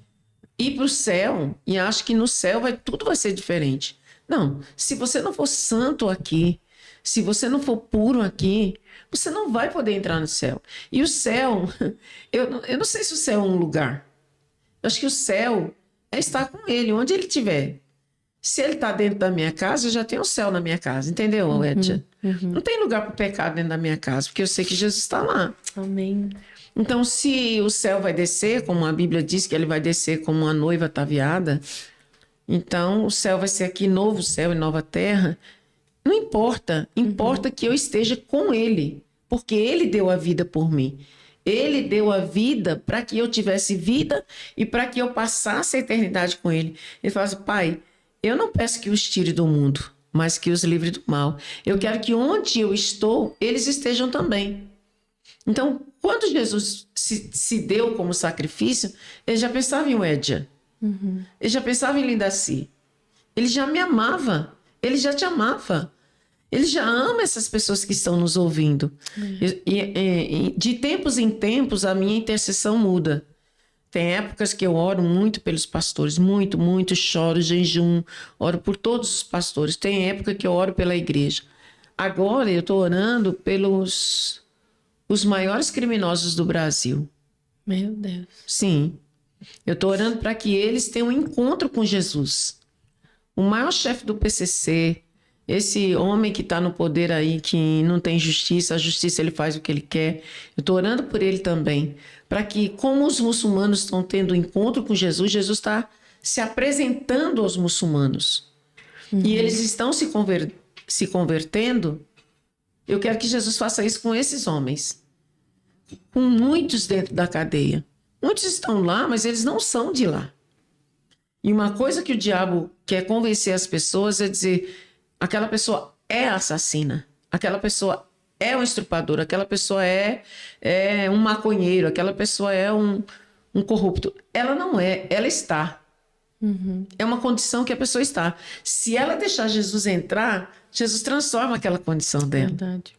ir para o céu e acham que no céu tudo vai ser diferente. Não, se você não for santo aqui, se você não for puro aqui, você não vai poder entrar no céu. E o céu, eu não sei se o céu é um lugar. Eu acho que o céu é estar com ele, onde ele estiver. Se ele está dentro da minha casa, eu já tenho o céu na minha casa, entendeu, Edja? Não tem lugar para o pecado dentro da minha casa, porque eu sei que Jesus está lá. Amém. Então, se o céu vai descer, como a Bíblia diz que ele vai descer como uma noiva ataviada, então o céu vai ser aqui novo céu e nova terra. Não importa, importa que eu esteja com ele, porque ele deu a vida por mim. Ele deu a vida para que eu tivesse vida e para que eu passasse a eternidade com ele. Ele fala assim, pai, eu não peço que os tire do mundo, mas que os livre do mal. Eu quero que onde eu estou, eles estejam também. Então, quando Jesus se deu como sacrifício, ele já pensava em Edja. Ele já pensava em Lindaci. Ele já me amava. Ele já te amava. Ele já ama essas pessoas que estão nos ouvindo. E de tempos em tempos, a minha intercessão muda. Tem épocas que eu oro muito pelos pastores, muito, choro, jejum, oro por todos os pastores. Tem época que eu oro pela igreja. Agora eu estou orando pelos os maiores criminosos do Brasil. Meu Deus. Sim, eu estou orando para que eles tenham um encontro com Jesus. O maior chefe do PCC, esse homem que está no poder aí, que não tem justiça, a justiça ele faz o que ele quer. Eu estou orando por ele também, para que, como os muçulmanos estão tendo encontro com Jesus, Jesus está se apresentando aos muçulmanos. E eles estão se convertendo. Eu quero que Jesus faça isso com esses homens. Com muitos dentro da cadeia. Muitos estão lá, mas eles não são de lá. E uma coisa que o diabo quer convencer as pessoas é dizer: aquela pessoa é assassina, aquela pessoa é um estuprador, aquela pessoa é um maconheiro, aquela pessoa é um corrupto. Ela não é, ela está. É uma condição que a pessoa está. Se ela deixar Jesus entrar, Jesus transforma aquela condição dela. Verdade.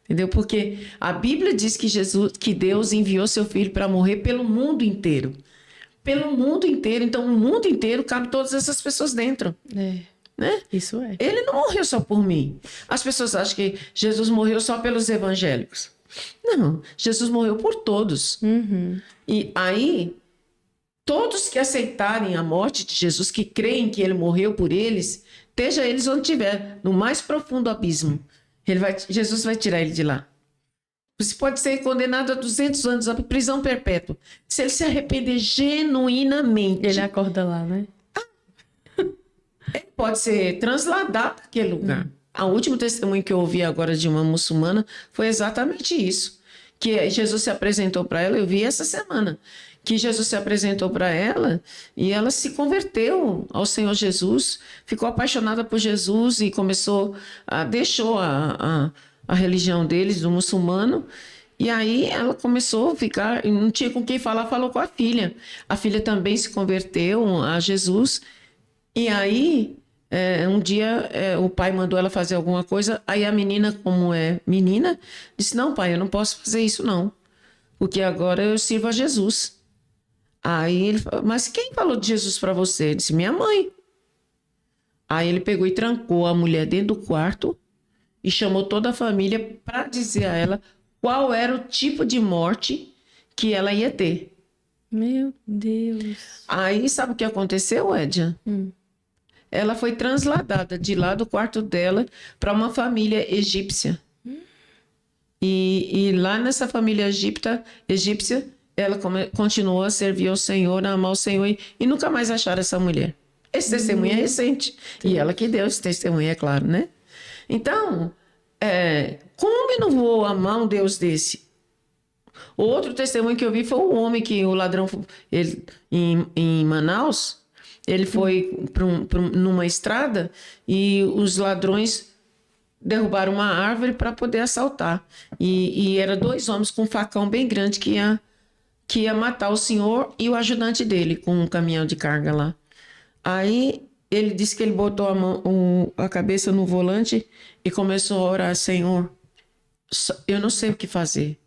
Entendeu? Porque a Bíblia diz que Deus enviou seu filho para morrer pelo mundo inteiro. Pelo mundo inteiro. Então, o mundo inteiro cabe todas essas pessoas dentro. É. Né? Isso é. Ele não morreu só por mim. As pessoas acham que Jesus morreu só pelos evangélicos. Não, Jesus morreu por todos. E aí, todos que aceitarem a morte de Jesus, que creem que ele morreu por eles, esteja eles onde estiver, no mais profundo abismo, Jesus vai tirar ele de lá. Você pode ser condenado a 200 anos, a prisão perpétua. Se ele se arrepender genuinamente, Ele acorda lá, né? ele pode ser transladado daquele lugar. O último testemunho que eu ouvi agora de uma muçulmana foi exatamente isso. Que Jesus se apresentou para ela, eu vi essa semana, que Jesus se apresentou para ela e ela se converteu ao Senhor Jesus, ficou apaixonada por Jesus e deixou a religião deles, do muçulmano, e aí ela começou a ficar, não tinha com quem falar, falou com a filha. A filha também se converteu a Jesus. E aí, um dia, o pai mandou ela fazer alguma coisa. Aí a menina, como é menina, disse: não, pai, eu não posso fazer isso não, porque agora eu sirvo a Jesus. Aí ele falou: mas quem falou de Jesus para você? Ele disse: minha mãe. Aí ele pegou e trancou a mulher dentro do quarto e chamou toda a família para dizer a ela qual era o tipo de morte que ela ia ter. Meu Deus. Aí sabe o que aconteceu, Edja? Ela foi transladada de lá do quarto dela para uma família egípcia. E lá nessa família egípcia, ela continuou a servir ao Senhor, a amar o Senhor e nunca mais acharam essa mulher. Esse testemunho é recente. E ela que deu esse testemunho, é claro, né? Então, como eu não vou amar um Deus desse? Outro testemunho que eu vi foi o homem que o ladrão, em Manaus, ele foi numa estrada e os ladrões derrubaram uma árvore para poder assaltar. E eram 2 homens com um facão bem grande que ia matar o senhor e o ajudante dele com um caminhão de carga lá. Aí ele disse que ele botou a cabeça no volante e começou a orar: Senhor, eu não sei o que fazer.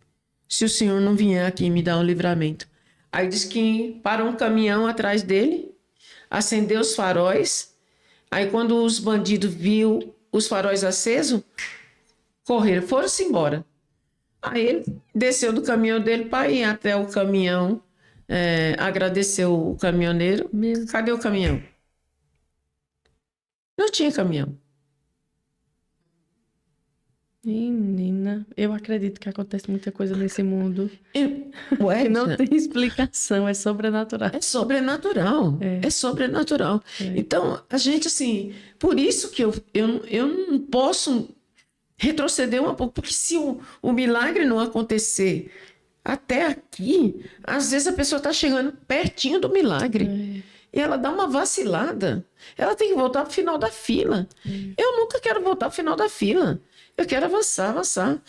Se o senhor não vier aqui e me dar um livramento. Aí diz que parou um caminhão atrás dele, acendeu os faróis, Aí quando os bandidos viu os faróis acesos, correram, foram-se embora. Aí ele desceu do caminhão dele para ir até o caminhão, agradeceu o caminhoneiro. Meu. Cadê o caminhão? Não tinha caminhão. Menina, eu acredito que acontece muita coisa nesse mundo Ué, que não tem explicação, é sobrenatural. é sobrenatural. É sobrenatural. Então, a gente, assim, por isso que eu não posso retroceder um pouco, porque se o milagre não acontecer até aqui, às vezes a pessoa está chegando pertinho do milagre. E ela dá uma vacilada. Ela tem que voltar para o final da fila. Eu nunca quero voltar para o final da fila. Eu quero avançar, avançar.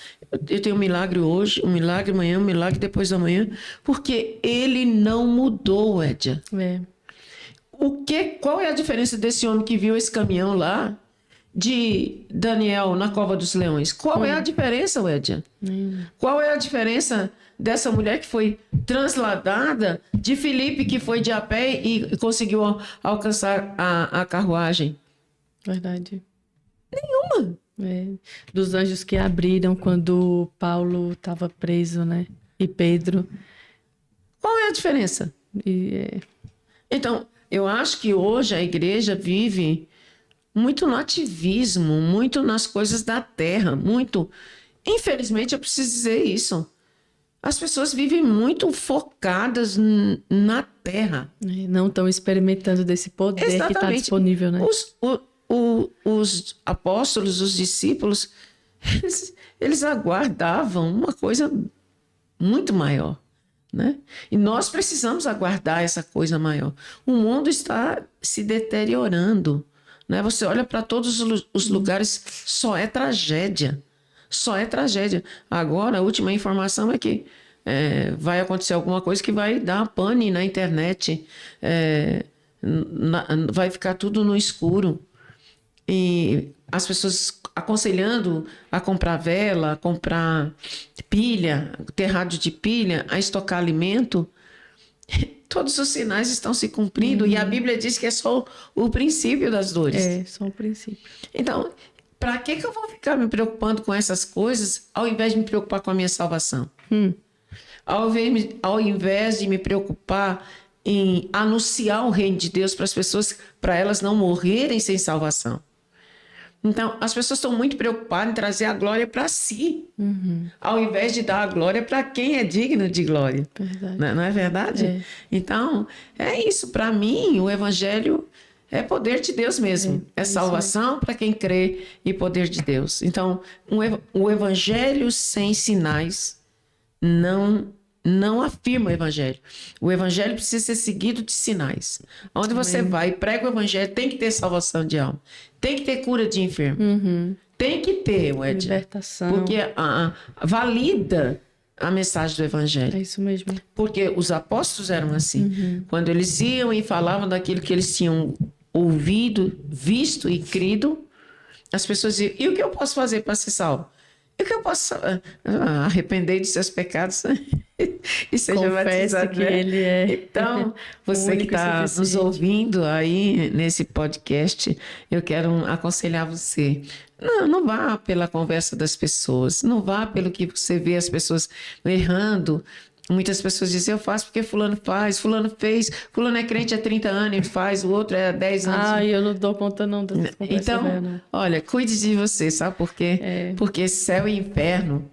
Eu tenho um milagre hoje, um milagre amanhã, um milagre depois da manhã, porque ele não mudou, Édia. Qual é a diferença desse homem que viu esse caminhão lá de Daniel na Cova dos Leões? Qual é a diferença, Édia? Qual é a diferença dessa mulher que foi transladada de Filipe, que foi de a pé e conseguiu alcançar a carruagem? Verdade. Nenhuma. Dos anjos que abriram quando Paulo estava preso, né? E Pedro. Qual é a diferença? Então, eu acho que hoje a igreja vive muito no ativismo, muito nas coisas da terra, muito... Infelizmente, eu preciso dizer isso. As pessoas vivem muito focadas na terra. Não estão experimentando desse poder que está disponível, né? Os apóstolos, os discípulos, eles aguardavam uma coisa muito maior, né? E nós precisamos aguardar essa coisa maior. O mundo está se deteriorando, né? Você olha para todos os lugares, só é tragédia. Só é tragédia. Agora, a última informação é que vai acontecer alguma coisa que vai dar pane na internet. Vai ficar tudo no escuro. E as pessoas aconselhando a comprar vela, a comprar pilha, ter rádio de pilha, a estocar alimento. Todos os sinais estão se cumprindo. E a Bíblia diz que é só o princípio das dores. É, só o princípio. Então, para que eu vou ficar me preocupando com essas coisas ao invés de me preocupar com a minha salvação? Ao invés de me preocupar em anunciar o reino de Deus para as pessoas, para elas não morrerem sem salvação. Então, as pessoas estão muito preocupadas em trazer a glória para si, ao invés de dar a glória para quem é digno de glória. Verdade. Não é verdade? Então, é isso. Para mim, o evangelho é poder de Deus mesmo. É salvação para quem crê e poder de Deus. Então, o evangelho sem sinais não afirma o evangelho. O evangelho precisa ser seguido de sinais. Onde você vai e prega o evangelho, tem que ter salvação de alma. Tem que ter cura de enfermo. Tem que ter, Edson. Libertação. Porque valida a mensagem do evangelho. É isso mesmo. Porque os apóstolos eram assim. Quando eles iam e falavam daquilo que eles tinham ouvido, visto e crido, as pessoas diziam, e o que eu posso fazer para ser salvo? E o que eu posso arrepender de seus pecados e seja batizado, que ele é. Então, você que está nos ouvindo aí nesse podcast, eu quero aconselhar você. Não vá pela conversa das pessoas, não vá pelo que você vê as pessoas errando. Muitas pessoas dizem, eu faço porque fulano faz, fulano fez, fulano é crente há 30 anos e faz, o outro é há 10 anos. Eu não dou conta não dessas conversas. Então, olha, cuide de você, sabe por quê? Porque céu e inferno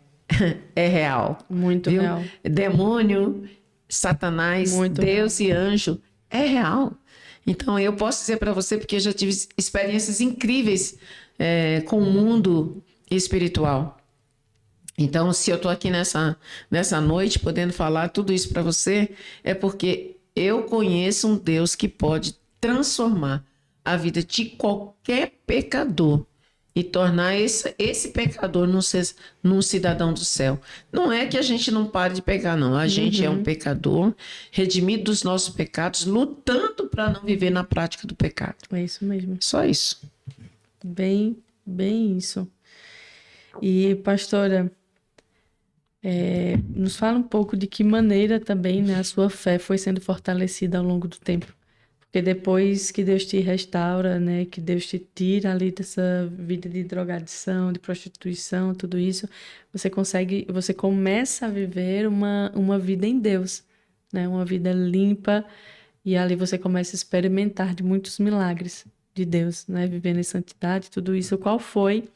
é real. Muito viu? real. Demônio, Satanás, Muito Deus e anjo é real. Então, eu posso dizer para você, porque eu já tive experiências incríveis com o mundo espiritual. Então, se eu estou aqui nessa noite podendo falar tudo isso para você, é porque eu conheço um Deus que pode transformar a vida de qualquer pecador e tornar esse pecador num cidadão do céu. Não é que a gente não pare de pecar, não. A gente é um pecador, redimido dos nossos pecados, lutando para não viver na prática do pecado. É isso mesmo. Só isso. Bem isso. E, pastora, nos fala um pouco de que maneira também, né, a sua fé foi sendo fortalecida ao longo do tempo. Porque depois que Deus te restaura, né, que Deus te tira ali dessa vida de drogadição, de prostituição, tudo isso, você começa a viver uma vida em Deus, né, uma vida limpa, e ali você começa a experimentar de muitos milagres de Deus, né, vivendo em santidade, tudo isso. Qual foi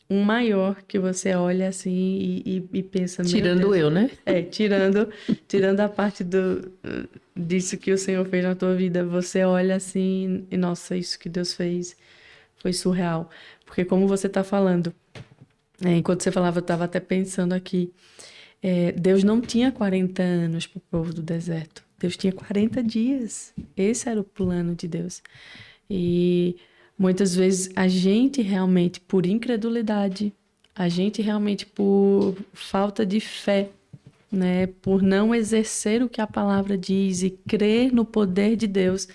um maior que você olha assim e pensa, meu Tirando Deus. eu, né? Tirando a parte disso que o Senhor fez na tua vida, você olha assim e, nossa, isso que Deus fez foi surreal. Porque como você está falando, enquanto você falava, eu estava até pensando aqui, Deus não tinha 40 anos para o povo do deserto. Deus tinha 40 dias. Esse era o plano de Deus. E muitas vezes a gente realmente, por incredulidade, a gente realmente por falta de fé, né, por não exercer o que a palavra diz e crer no poder de Deus,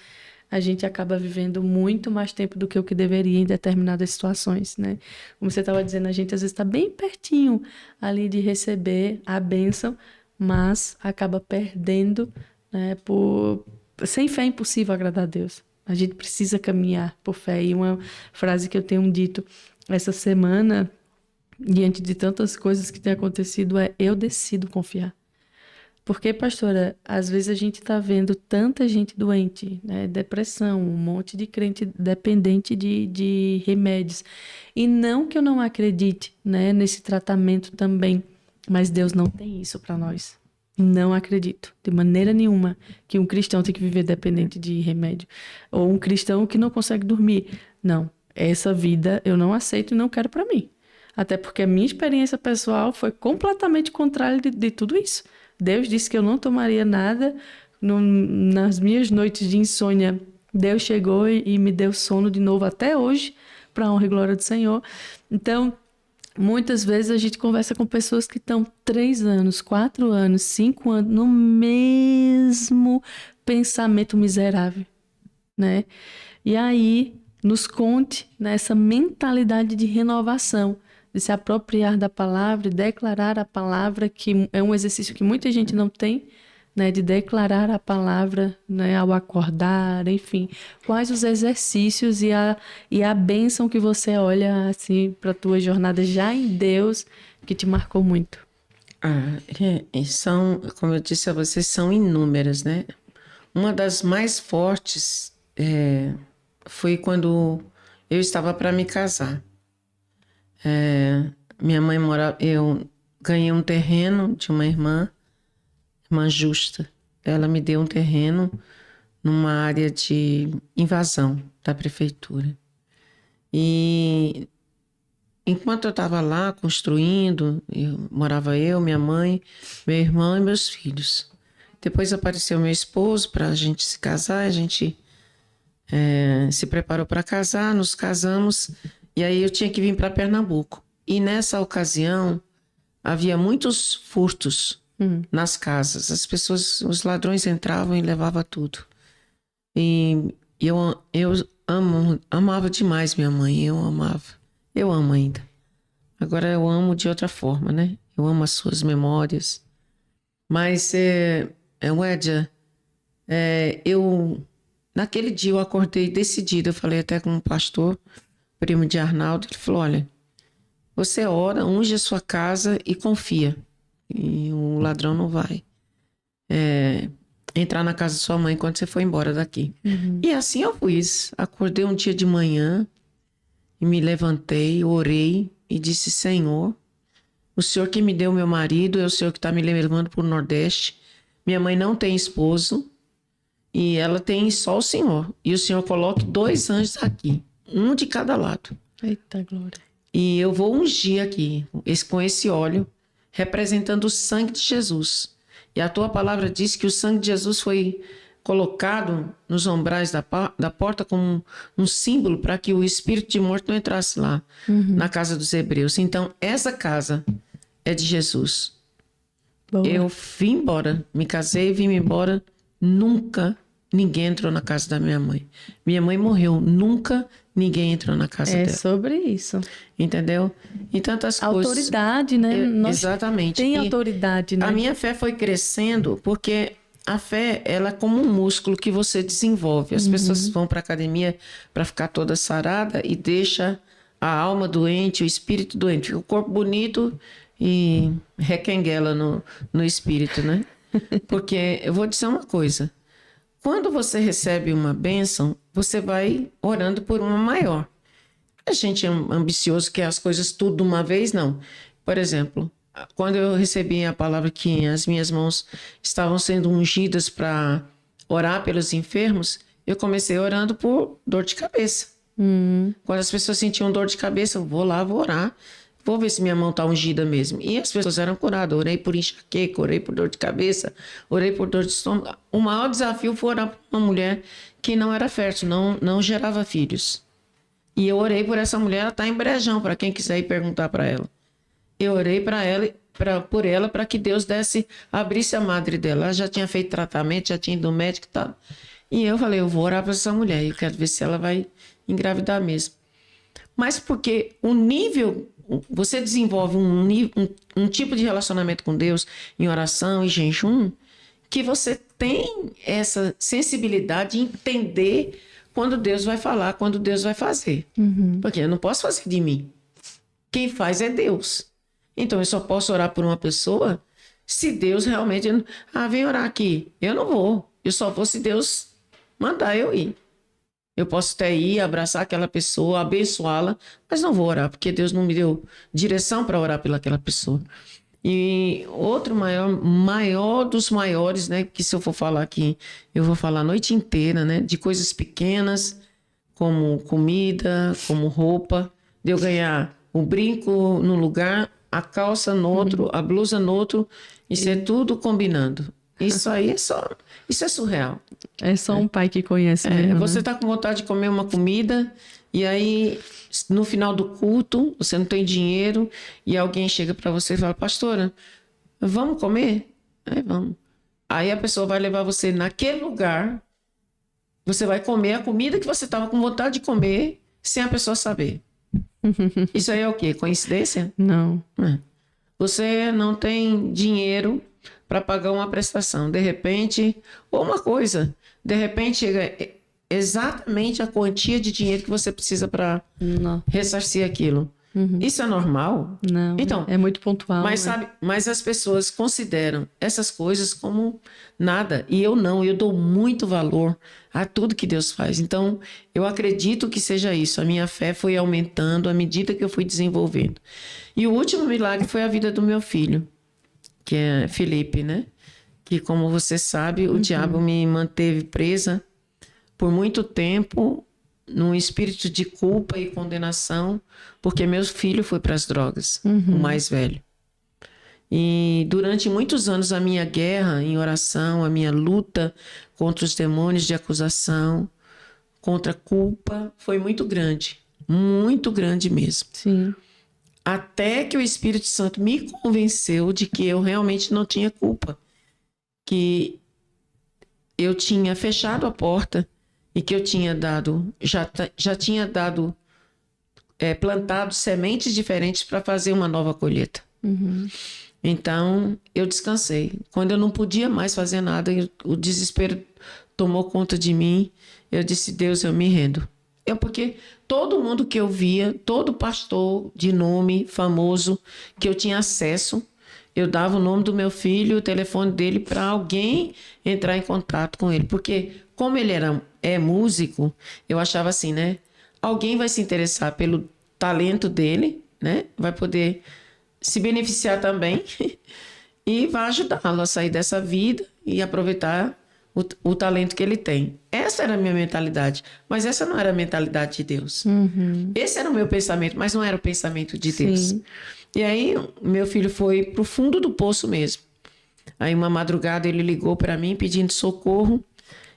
a gente acaba vivendo muito mais tempo do que o que deveria em determinadas situações, né? Como você estava dizendo, a gente às vezes está bem pertinho ali de receber a bênção, mas acaba perdendo, né? Sem fé é impossível agradar a Deus. A gente precisa caminhar por fé. E uma frase que eu tenho dito essa semana, diante de tantas coisas que têm acontecido, é: eu decido confiar. Porque, pastora, às vezes a gente está vendo tanta gente doente, né? Depressão, um monte de crente dependente de remédios. E não que eu não acredite, né, nesse tratamento também, mas Deus não tem isso para nós. Não acredito, de maneira nenhuma, que um cristão tem que viver dependente de remédio. Ou um cristão que não consegue dormir. Não, essa vida eu não aceito e não quero para mim. Até porque a minha experiência pessoal foi completamente contrária de tudo isso. Deus disse que eu não tomaria nada. Nas minhas noites de insônia, Deus chegou e me deu sono de novo até hoje, para a honra e glória do Senhor. Então, muitas vezes a gente conversa com pessoas que estão 3 anos, 4 anos, 5 anos no mesmo pensamento miserável, né? E aí, nos conte nessa mentalidade de renovação, de se apropriar da palavra, de declarar a palavra, que é um exercício que muita gente não tem, né, de declarar a palavra, né, ao acordar, enfim. Quais os exercícios e a bênção que você olha assim para a tua jornada já em Deus, que te marcou muito? E são, como eu disse a vocês, são inúmeras, né? Uma das mais fortes foi quando eu estava para me casar. Minha mãe eu ganhei um terreno de uma irmã Justa. Ela me deu um terreno numa área de invasão da prefeitura. E enquanto eu estava lá construindo, morava eu, minha mãe, meu irmão e meus filhos. Depois apareceu meu esposo para a gente se casar, a gente se preparou para casar, nos casamos, e aí eu tinha que vir para Pernambuco. E nessa ocasião, havia muitos furtos nas casas. As pessoas, os ladrões entravam e levavam tudo. E eu amava demais minha mãe, eu amo ainda. Agora eu amo de outra forma, né? Eu amo as suas memórias. Mas, Wédia, naquele dia eu acordei decidida, eu falei até com um pastor, primo de Arnaldo, ele falou: olha, você ora, unge a sua casa e confia. E o ladrão não vai entrar na casa da sua mãe quando você for embora daqui. E assim eu fiz. Acordei um dia de manhã e me levantei, orei e disse: Senhor, o Senhor que me deu meu marido, é o Senhor que está me levando para o Nordeste. Minha mãe não tem esposo e ela tem só o Senhor. E o Senhor coloque 2 anjos aqui, um de cada lado. Eita glória. E eu vou ungir aqui, com esse óleo, representando o sangue de Jesus. E a tua palavra diz que o sangue de Jesus foi colocado nos umbrais da porta como um símbolo para que o espírito de morte não entrasse lá, na casa dos hebreus. Então, essa casa é de Jesus. Boa. Eu vim embora, me casei, vim embora, nunca ninguém entrou na casa da minha mãe. Minha mãe morreu, nunca ninguém entrou na casa dela. É sobre isso. Entendeu? Em tantas coisas. Autoridade, né? Exatamente. Tem autoridade, né? A minha fé foi crescendo porque a fé, ela é como um músculo que você desenvolve. As pessoas vão para academia para ficar toda sarada e deixa a alma doente, o espírito doente. Fica o corpo bonito e requenguela no espírito, né? Porque eu vou dizer uma coisa. Quando você recebe uma bênção, você vai orando por uma maior. A gente é ambicioso, quer as coisas tudo de uma vez, não. Por exemplo, quando eu recebi a palavra que as minhas mãos estavam sendo ungidas para orar pelos enfermos, eu comecei orando por dor de cabeça. Quando as pessoas sentiam dor de cabeça, eu vou lá, vou orar, vou ver se minha mão está ungida mesmo. E as pessoas eram curadas. Orei por enxaqueca, orei por dor de cabeça, orei por dor de estômago. O maior desafio foi orar por uma mulher que não era fértil, não gerava filhos. E eu orei por essa mulher, ela está em Brejão, para quem quiser ir perguntar para ela. Eu orei por ela para que Deus abrisse a madre dela. Ela já tinha feito tratamento, já tinha ido no médico e tal. E eu falei, eu vou orar para essa mulher, eu quero ver se ela vai engravidar mesmo. Mas porque o nível, você desenvolve um tipo de relacionamento com Deus em oração e jejum, que você tem essa sensibilidade de entender quando Deus vai falar, quando Deus vai fazer. Porque eu não posso fazer de mim. Quem faz é Deus. Então eu só posso orar por uma pessoa se Deus realmente... vem orar aqui. Eu não vou. Eu só vou se Deus mandar eu ir. Eu posso até ir, abraçar aquela pessoa, abençoá-la, mas não vou orar, porque Deus não me deu direção para orar pelaquela pessoa. E outro maior dos maiores, né? Que se eu for falar aqui, eu vou falar a noite inteira, né? De coisas pequenas, como comida, como roupa, de eu ganhar o brinco num lugar, a calça no outro, a blusa no outro, isso é tudo combinando. Isso aí isso é surreal. É só um pai que conhece mesmo, você né? tá com vontade de comer uma comida e aí no final do culto você não tem dinheiro e alguém chega para você e fala, pastora, vamos comer? Vamos. Aí a pessoa vai levar você naquele lugar, você vai comer a comida que você tava com vontade de comer sem a pessoa saber. Isso aí é o quê? Coincidência? Não. Você não tem dinheiro para pagar uma prestação. De repente, ou uma coisa, de repente chega exatamente a quantia de dinheiro que você precisa para ressarcir aquilo. Isso é normal? Não. Então, é muito pontual. Mas, né? mas as pessoas consideram essas coisas como nada. E eu não, eu dou muito valor a tudo que Deus faz. Então, eu acredito que seja isso. A minha fé foi aumentando à medida que eu fui desenvolvendo. E o último milagre foi a vida do meu filho, que é Felipe, né? Que, como você sabe, o diabo me manteve presa por muito tempo num espírito de culpa e condenação, porque meu filho foi para as drogas, o mais velho. E durante muitos anos a minha guerra em oração, a minha luta contra os demônios de acusação, contra a culpa, foi muito grande mesmo. Sim. Até que o Espírito Santo me convenceu de que eu realmente não tinha culpa, que eu tinha fechado a porta e que eu tinha já tinha dado, plantado sementes diferentes para fazer uma nova colheita. Então, eu descansei. Quando eu não podia mais fazer nada, o desespero tomou conta de mim, eu disse, Deus, eu me rendo. Porque todo mundo que eu via, todo pastor de nome famoso que eu tinha acesso, eu dava o nome do meu filho, o telefone dele para alguém entrar em contato com ele. Porque como ele é músico, eu achava assim, né? Alguém vai se interessar pelo talento dele, né? Vai poder se beneficiar também e vai ajudá-lo a sair dessa vida e aproveitar o talento que ele tem. Essa era a minha mentalidade, mas essa não era a mentalidade de Deus. Esse era o meu pensamento, mas não era o pensamento de Deus. Sim. E aí, meu filho foi pro fundo do poço mesmo. Aí, uma madrugada, ele ligou para mim pedindo socorro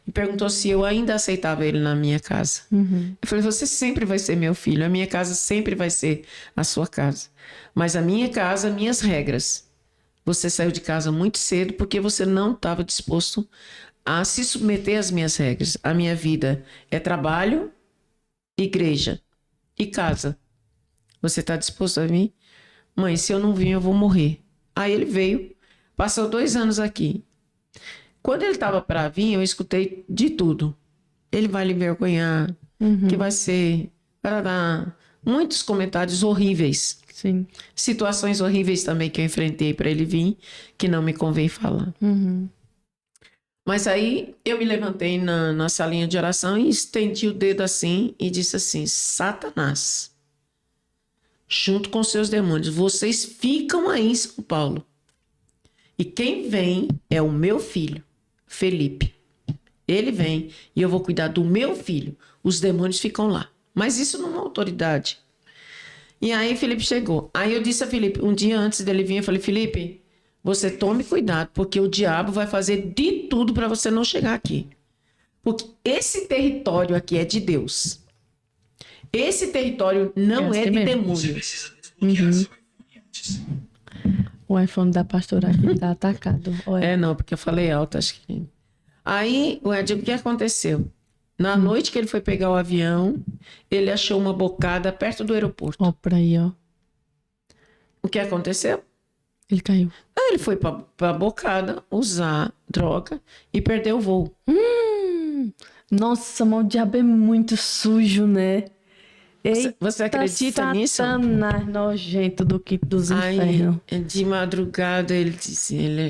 e perguntou se eu ainda aceitava ele na minha casa. Eu falei, você sempre vai ser meu filho, a minha casa sempre vai ser a sua casa. Mas a minha casa, minhas regras. Você saiu de casa muito cedo porque você não estava disposto a se submeter às minhas regras. A minha vida é trabalho, igreja e casa. Você está disposto a vir? Mãe, se eu não vir, eu vou morrer. Aí ele veio, passou 2 anos aqui. Quando ele estava para vir, eu escutei de tudo. Ele vai lhe envergonhar, que vai ser... Parará. Muitos comentários horríveis. Sim. Situações horríveis também que eu enfrentei para ele vir, que não me convém falar. Mas aí eu me levantei na salinha de oração e estendi o dedo assim e disse assim: Satanás, junto com seus demônios, vocês ficam aí em São Paulo. E quem vem é o meu filho, Felipe. Ele vem e eu vou cuidar do meu filho. Os demônios ficam lá. Mas isso não é autoridade. E aí Felipe chegou. Aí eu disse a Felipe, um dia antes dele vir, eu falei: Felipe, você tome cuidado, porque o diabo vai fazer de tudo para você não chegar aqui. Porque esse território aqui é de Deus. Esse território não é de demônios. O iPhone da pastora aqui tá atacado. Não, porque eu falei alto, acho que... Aí, o que aconteceu? Na noite que ele foi pegar o avião, ele achou uma bocada perto do aeroporto. Ó, por aí, ó. O que aconteceu? Ele caiu. Aí ele foi pra bocada usar droga e perdeu o voo. Nossa, mas o diabo é muito sujo, né? Você acredita nisso? Satanás nojento dos infernos. Aí, de madrugada, ele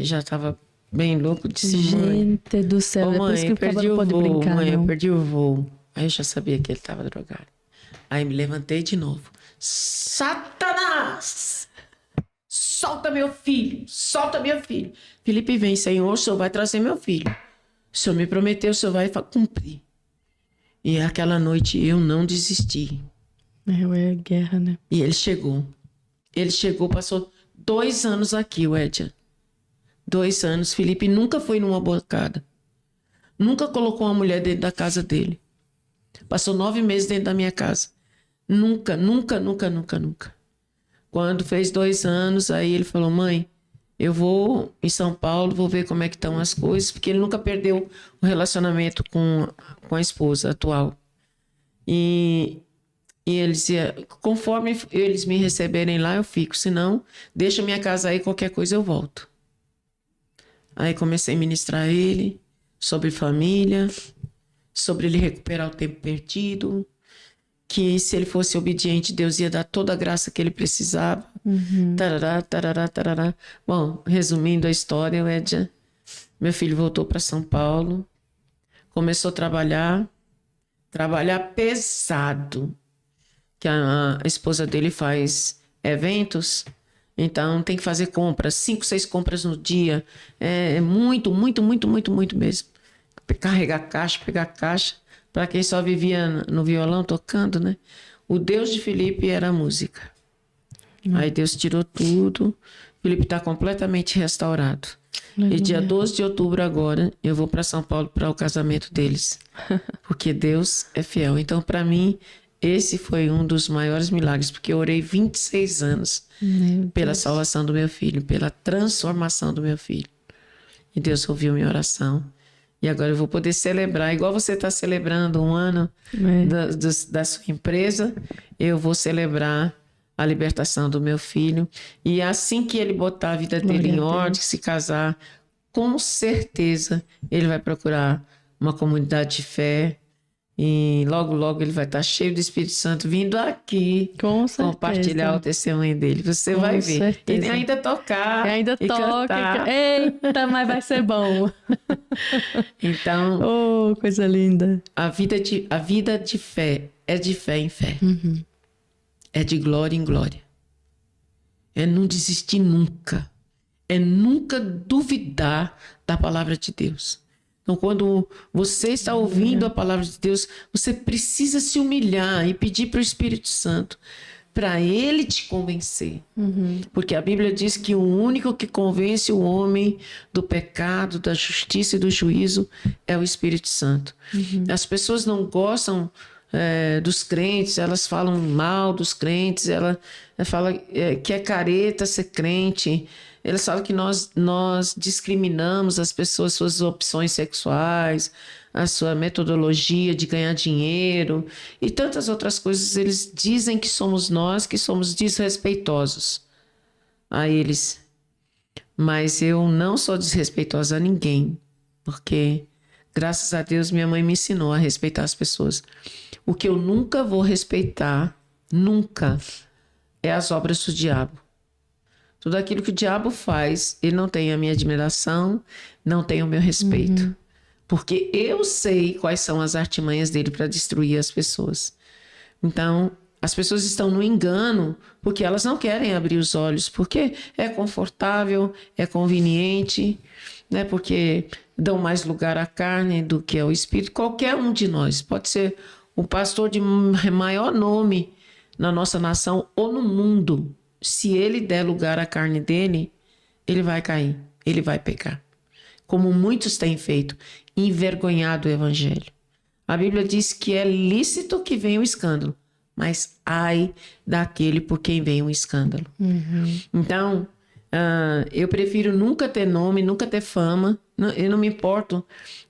já estava bem louco, disse: mãe, Gente do céu, é por isso que o perdi não o pode voo, brincar, mãe, não. eu perdi o voo. Aí eu já sabia que ele estava drogado. Aí me levantei de novo. Satanás! Solta meu filho! Solta meu filho! Felipe, vem, Senhor, o Senhor vai trazer meu filho. O Senhor me prometeu, o Senhor vai cumprir. E aquela noite eu não desisti. É guerra, né? E ele chegou. Ele chegou, passou 2 anos aqui, o Edja. 2 anos. Felipe nunca foi numa bocada. Nunca colocou uma mulher dentro da casa dele. Passou 9 meses dentro da minha casa. Nunca, nunca, nunca, nunca, nunca. Quando fez 2 anos, aí ele falou: mãe, eu vou em São Paulo, vou ver como é que estão as coisas, porque ele nunca perdeu o relacionamento com a esposa atual. E ele dizia: conforme eles me receberem lá, eu fico. Se não, deixa minha casa aí, qualquer coisa eu volto. Aí comecei a ministrar a ele sobre família, sobre ele recuperar o tempo perdido, que se ele fosse obediente, Deus ia dar toda a graça que ele precisava. Tarará, tarará, tarará. Bom, resumindo a história, o Edja, meu filho voltou para São Paulo, começou a trabalhar pesado, que a esposa dele faz eventos, então tem que fazer compras, 5, 6 compras no dia, é muito, muito, muito, muito, muito mesmo. Carregar caixa, pegar caixa, para quem só vivia no violão tocando, né? O Deus de Felipe era a música. Aí Deus tirou tudo, Felipe está completamente restaurado. E dia 12 de outubro agora, eu vou para São Paulo para o casamento deles, porque Deus é fiel. Então, para mim, esse foi um dos maiores milagres, porque eu orei 26 anos pela salvação do meu filho, pela transformação do meu filho. E Deus ouviu minha oração. E agora eu vou poder celebrar, igual você está celebrando 1 ano da sua empresa, eu vou celebrar a libertação do meu filho. E assim que ele botar a vida dele em ordem, se casar, com certeza ele vai procurar uma comunidade de fé. E logo, logo ele vai estar cheio do Espírito Santo vindo aqui compartilhar o testemunho dele. Você vai ver. Certeza. E ainda tocar. E ainda toca. Cantar. Eita, mas vai ser bom. Então, oh, coisa linda. A vida de fé é de fé em fé. É de glória em glória. É não desistir nunca. É nunca duvidar da palavra de Deus. Então, quando você está ouvindo a palavra de Deus, você precisa se humilhar e pedir para o Espírito Santo para ele te convencer. Porque a Bíblia diz que o único que convence o homem do pecado, da justiça e do juízo é o Espírito Santo. As pessoas não gostam dos crentes, elas falam mal dos crentes, ela fala que é careta ser crente. Eles falam que nós discriminamos as pessoas, suas opções sexuais, a sua metodologia de ganhar dinheiro e tantas outras coisas. Eles dizem que somos nós que somos desrespeitosos a eles. Mas eu não sou desrespeitosa a ninguém. porque, graças a Deus, minha mãe me ensinou a respeitar as pessoas. O que eu nunca vou respeitar, nunca, é as obras do diabo. Tudo aquilo que o diabo faz, ele não tem a minha admiração, não tem o meu respeito. Porque eu sei quais são as artimanhas dele para destruir as pessoas. Então, as pessoas estão no engano porque elas não querem abrir os olhos, porque é confortável, é conveniente, né? Porque dão mais lugar à carne do que ao espírito. Qualquer um de nós, pode ser o pastor de maior nome na nossa nação ou no mundo, se ele der lugar à carne dele, ele vai cair, ele vai pecar. Como muitos têm feito, envergonhado o evangelho. A Bíblia diz que é lícito que venha o escândalo, mas ai daquele por quem vem o escândalo. Então, eu prefiro nunca ter nome, nunca ter fama, eu não me importo.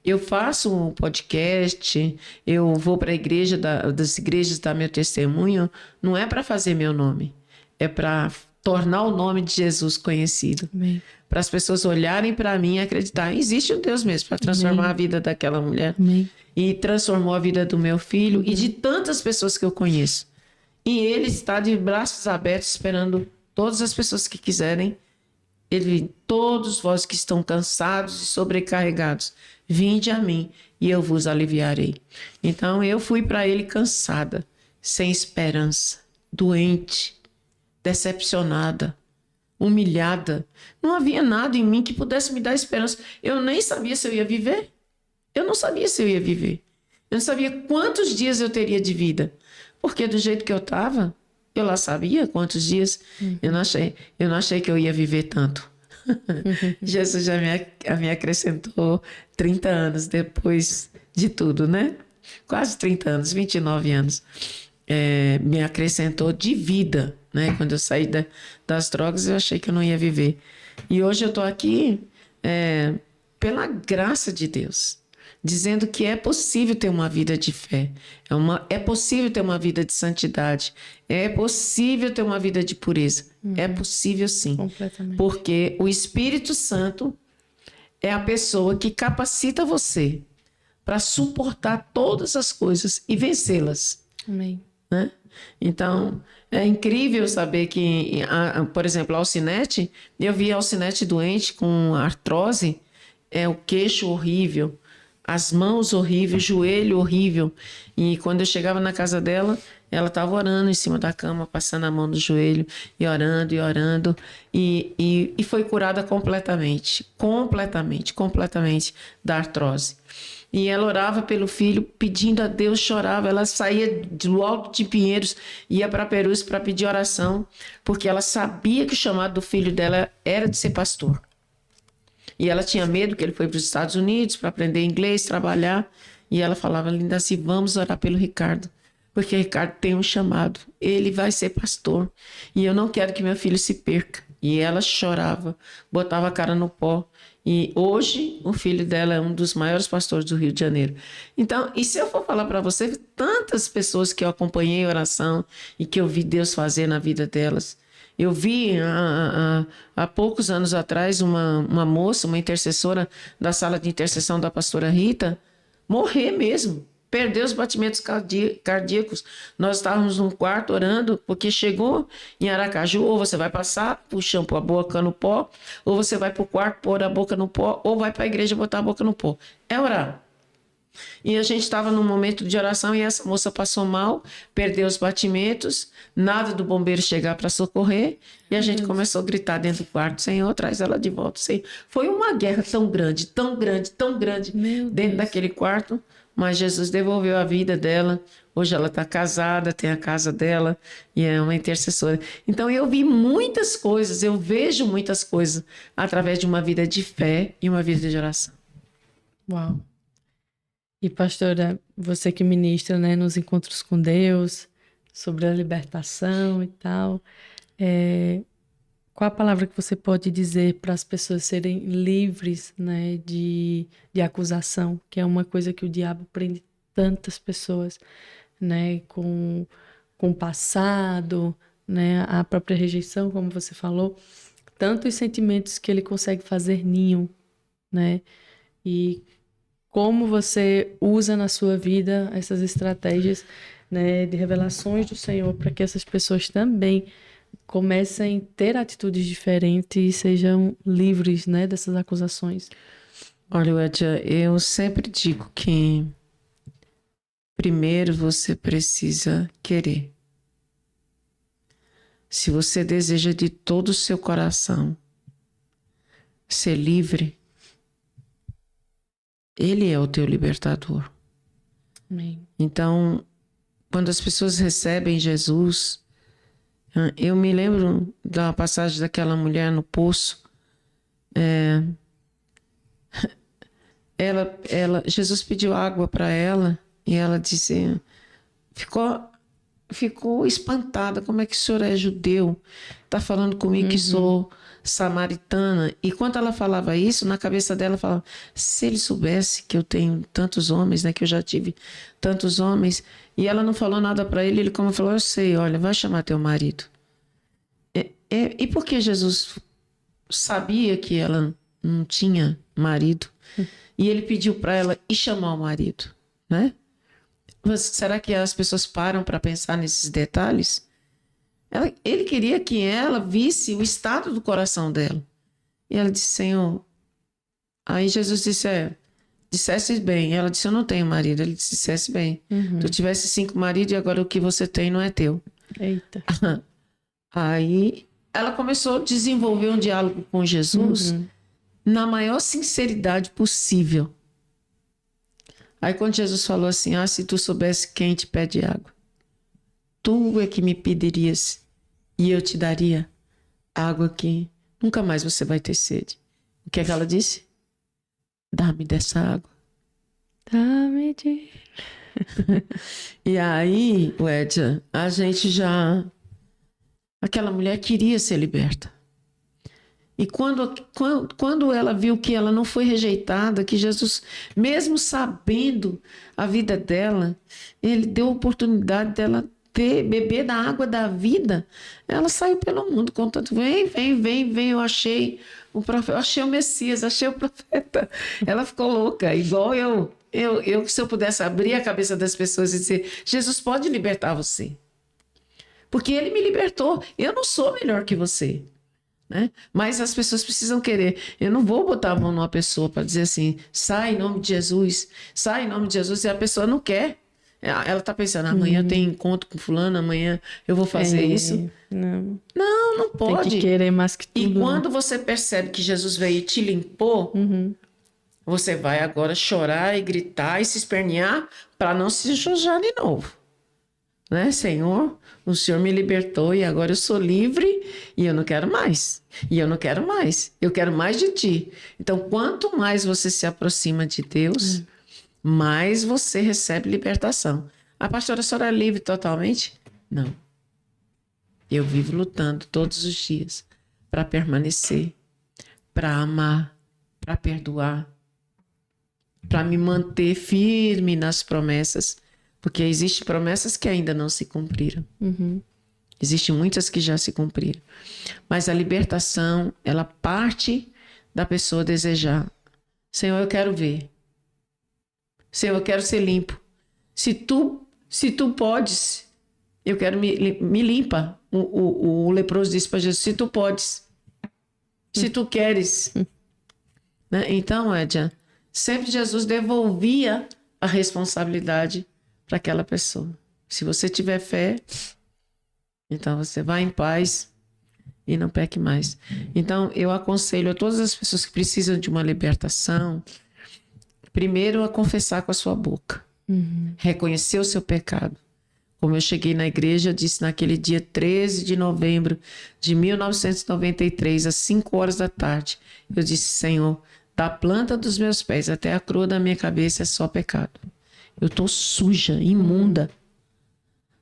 Eu faço um podcast, eu vou para a igreja, das igrejas dar meu testemunho, não é para fazer meu nome, é para tornar o nome de Jesus conhecido. Para as pessoas olharem para mim e acreditar, existe um Deus mesmo para transformar a vida daquela mulher. E transformou a vida do meu filho e de tantas pessoas que eu conheço. E ele está de braços abertos esperando todas as pessoas que quiserem. Todos vós que estão cansados e sobrecarregados, vinde a mim e eu vos aliviarei. Então eu fui para ele cansada, sem esperança, doente, decepcionada, humilhada. Não havia nada em mim que pudesse me dar esperança. Eu nem sabia se eu ia viver. Eu não sabia se eu ia viver. Eu não sabia quantos dias eu teria de vida. Porque do jeito que eu estava, eu lá sabia quantos dias. Eu não achei que eu ia viver tanto. Jesus já me acrescentou 30 anos depois de tudo, né? Quase 30 anos, 29 anos. Me acrescentou de vida, né? Quando eu saí das drogas, eu achei que eu não ia viver. E hoje eu estou aqui pela graça de Deus, dizendo que é possível ter uma vida de fé, é possível ter uma vida de santidade, é possível ter uma vida de pureza. É possível sim, porque o Espírito Santo é a pessoa que capacita você para suportar todas as coisas e vencê-las. Amém. Né? Então, é incrível saber que, por exemplo, a Alcinete, eu vi a Alcinete doente com artrose, o queixo horrível, as mãos horríveis, joelho horrível. E quando eu chegava na casa dela, ela estava orando em cima da cama, passando a mão no joelho e orando e orando. E foi curada completamente da artrose. E ela orava pelo filho, pedindo a Deus, chorava. Ela saía do Alto de Pinheiros, ia para Perus para pedir oração, porque ela sabia que o chamado do filho dela era de ser pastor. E ela tinha medo que ele foi para os Estados Unidos para aprender inglês, trabalhar. E ela falava, Lindaci, vamos orar pelo Ricardo, porque o Ricardo tem um chamado. Ele vai ser pastor. E eu não quero que meu filho se perca. E ela chorava, botava a cara no pó. E hoje o filho dela é um dos maiores pastores do Rio de Janeiro. Então, e se eu for falar para você, tantas pessoas que eu acompanhei em oração e que eu vi Deus fazer na vida delas. Eu vi há poucos anos atrás uma moça, uma intercessora da sala de intercessão da pastora Rita, morrer mesmo, perder os batimentos cardíacos. Nós estávamos num quarto orando, porque chegou em Aracaju, ou você vai passar o shampoo, a boca no pó, ou você vai para o quarto pôr a boca no pó, ou vai para a igreja botar a boca no pó. É orar. E a gente estava num momento de oração e essa moça passou mal, perdeu os batimentos, nada do bombeiro chegar para socorrer, e a gente começou a gritar dentro do quarto, Senhor, traz ela de volta. Senhor. Foi uma guerra tão grande dentro daquele quarto, mas Jesus devolveu a vida dela. Hoje ela está casada, tem a casa dela e é uma intercessora. Então eu vi muitas coisas, eu vejo muitas coisas através de uma vida de fé e uma vida de oração. Uau! E pastora, você que ministra, né, nos encontros com Deus, sobre a libertação e tal, qual a palavra que você pode dizer para as pessoas serem livres, né, de acusação, que é uma coisa que o diabo prende tantas pessoas, né, com o passado, né, a própria rejeição, como você falou, tantos sentimentos que ele consegue fazer ninho, né? e como você usa na sua vida essas estratégias, né, de revelações do Senhor para que essas pessoas também comecem a ter atitudes diferentes e sejam livres, né, dessas acusações. Olha, Wedia, eu sempre digo que primeiro você precisa querer. Se você deseja de todo o seu coração ser livre, Ele é o teu libertador. Amém. Então, quando as pessoas recebem Jesus, eu me lembro da passagem daquela mulher no poço. Jesus pediu água para ela e ela disse, ficou espantada. Como é que o senhor é judeu? Está falando comigo que sou samaritana. E quando ela falava isso, na cabeça dela falava, se ele soubesse que eu tenho tantos homens, né, que eu já tive tantos homens, e ela não falou nada para ele, ele como falou, eu sei, olha, vai chamar teu marido. E porque Jesus sabia que ela não tinha marido, e ele pediu para ela ir chamar o marido, né? Será que as pessoas param para pensar nesses detalhes? Ele queria que ela visse o estado do coração dela. E ela disse, Senhor... Aí Jesus disse, dissesse bem. Ela disse, eu não tenho marido. Ele disse, dissesse bem. Tu tivesse 5 maridos e agora o que você tem não é teu. Eita. Aí ela começou a desenvolver um diálogo com Jesus na maior sinceridade possível. Aí quando Jesus falou assim, se tu soubesse quem te pede água, tu é que me pedirias e eu te daria água que nunca mais você vai ter sede. O que é que ela disse? Dá-me dessa água. Dá-me de... E aí, Wedia, a gente já... Aquela mulher queria ser liberta. E quando ela viu que ela não foi rejeitada, que Jesus, mesmo sabendo a vida dela, ele deu a oportunidade dela beber da água da vida, ela saiu pelo mundo contando, vem, eu achei o profeta, eu achei o Messias, achei o profeta. Ela ficou louca, igual eu, se eu pudesse abrir a cabeça das pessoas e dizer, Jesus pode libertar você. Porque ele me libertou, eu não sou melhor que você. Né? Mas as pessoas precisam querer. Eu não vou botar a mão numa pessoa para dizer assim, sai em nome de Jesus, sai em nome de Jesus, e a pessoa não quer. Ela está pensando, amanhã tem encontro com fulano, amanhã eu vou fazer isso. Não pode. Tem que querer mais que tudo. E quando você percebe que Jesus veio e te limpou, você vai agora chorar e gritar e se espernear para não se sujar de novo. Né, Senhor, o Senhor me libertou e agora eu sou livre e eu não quero mais. E eu não quero mais. Eu quero mais de ti. Então, quanto mais você se aproxima de Deus, mais você recebe libertação. A pastora, a senhora é livre totalmente? Não. Eu vivo lutando todos os dias para permanecer, para amar, para perdoar, para me manter firme nas promessas. Porque existem promessas que ainda não se cumpriram. Existem muitas que já se cumpriram. Mas a libertação, ela parte da pessoa desejar. Senhor, eu quero ver. Senhor, eu quero ser limpo. Se tu podes, eu quero me limpa. O leproso disse para Jesus, se tu podes. Se tu queres. Né? Então, Edja, sempre Jesus devolvia a responsabilidade para aquela pessoa. Se você tiver fé, então você vai em paz e não peque mais. Então, eu aconselho a todas as pessoas que precisam de uma libertação, primeiro a confessar com a sua boca. Reconhecer o seu pecado. Como eu cheguei na igreja, eu disse naquele dia 13 de novembro de 1993, às 5 horas da tarde, eu disse, Senhor, da planta dos meus pés até a coroa da minha cabeça é só pecado. Eu estou suja, imunda.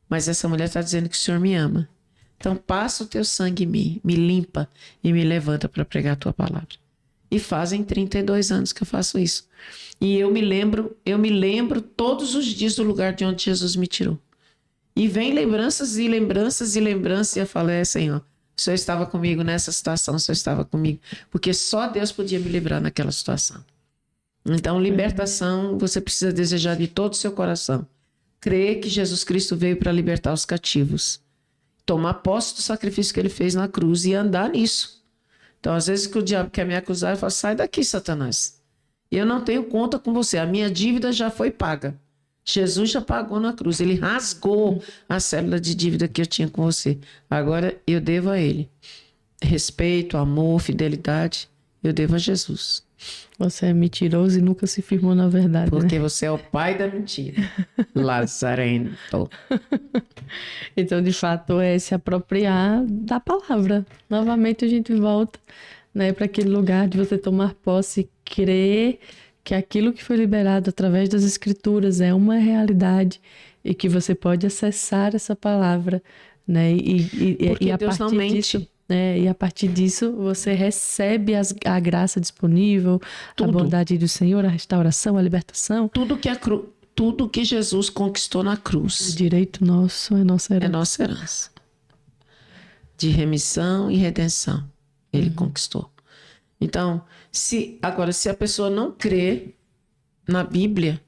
Mas essa mulher está dizendo que o Senhor me ama. Então passa o teu sangue em mim, me limpa e me levanta para pregar a tua palavra. E fazem 32 anos que eu faço isso. E eu me lembro todos os dias do lugar de onde Jesus me tirou. E vem lembranças e lembranças e lembranças. E eu falo, Senhor, o Senhor estava comigo nessa situação, o Senhor estava comigo. Porque só Deus podia me livrar naquela situação. Então, libertação, você precisa desejar de todo o seu coração. Crer que Jesus Cristo veio para libertar os cativos. Tomar posse do sacrifício que ele fez na cruz e andar nisso. Então, às vezes que o diabo quer me acusar, eu falo, sai daqui, Satanás. Eu não tenho conta com você. A minha dívida já foi paga. Jesus já pagou na cruz. Ele rasgou a célula de dívida que eu tinha com você. Agora eu devo a ele. Respeito, amor, fidelidade, eu devo a Jesus. Você é mentiroso e nunca se firmou na verdade. Porque você é o pai da mentira. Lazarento. Então, de fato, é se apropriar da palavra. Novamente a gente volta, né, para aquele lugar de você tomar posse, crer que aquilo que foi liberado através das escrituras é uma realidade e que você pode acessar essa palavra, né? Porque a Deus não partir mente. disso, né? E a partir disso você recebe a graça disponível, Tudo. a bondade do Senhor, a restauração, a libertação. Tudo que Jesus conquistou na O cruz direito nosso é nossa é herança. nossa herança. De remissão e redenção. Ele conquistou. Então, se a pessoa não crê na Bíblia,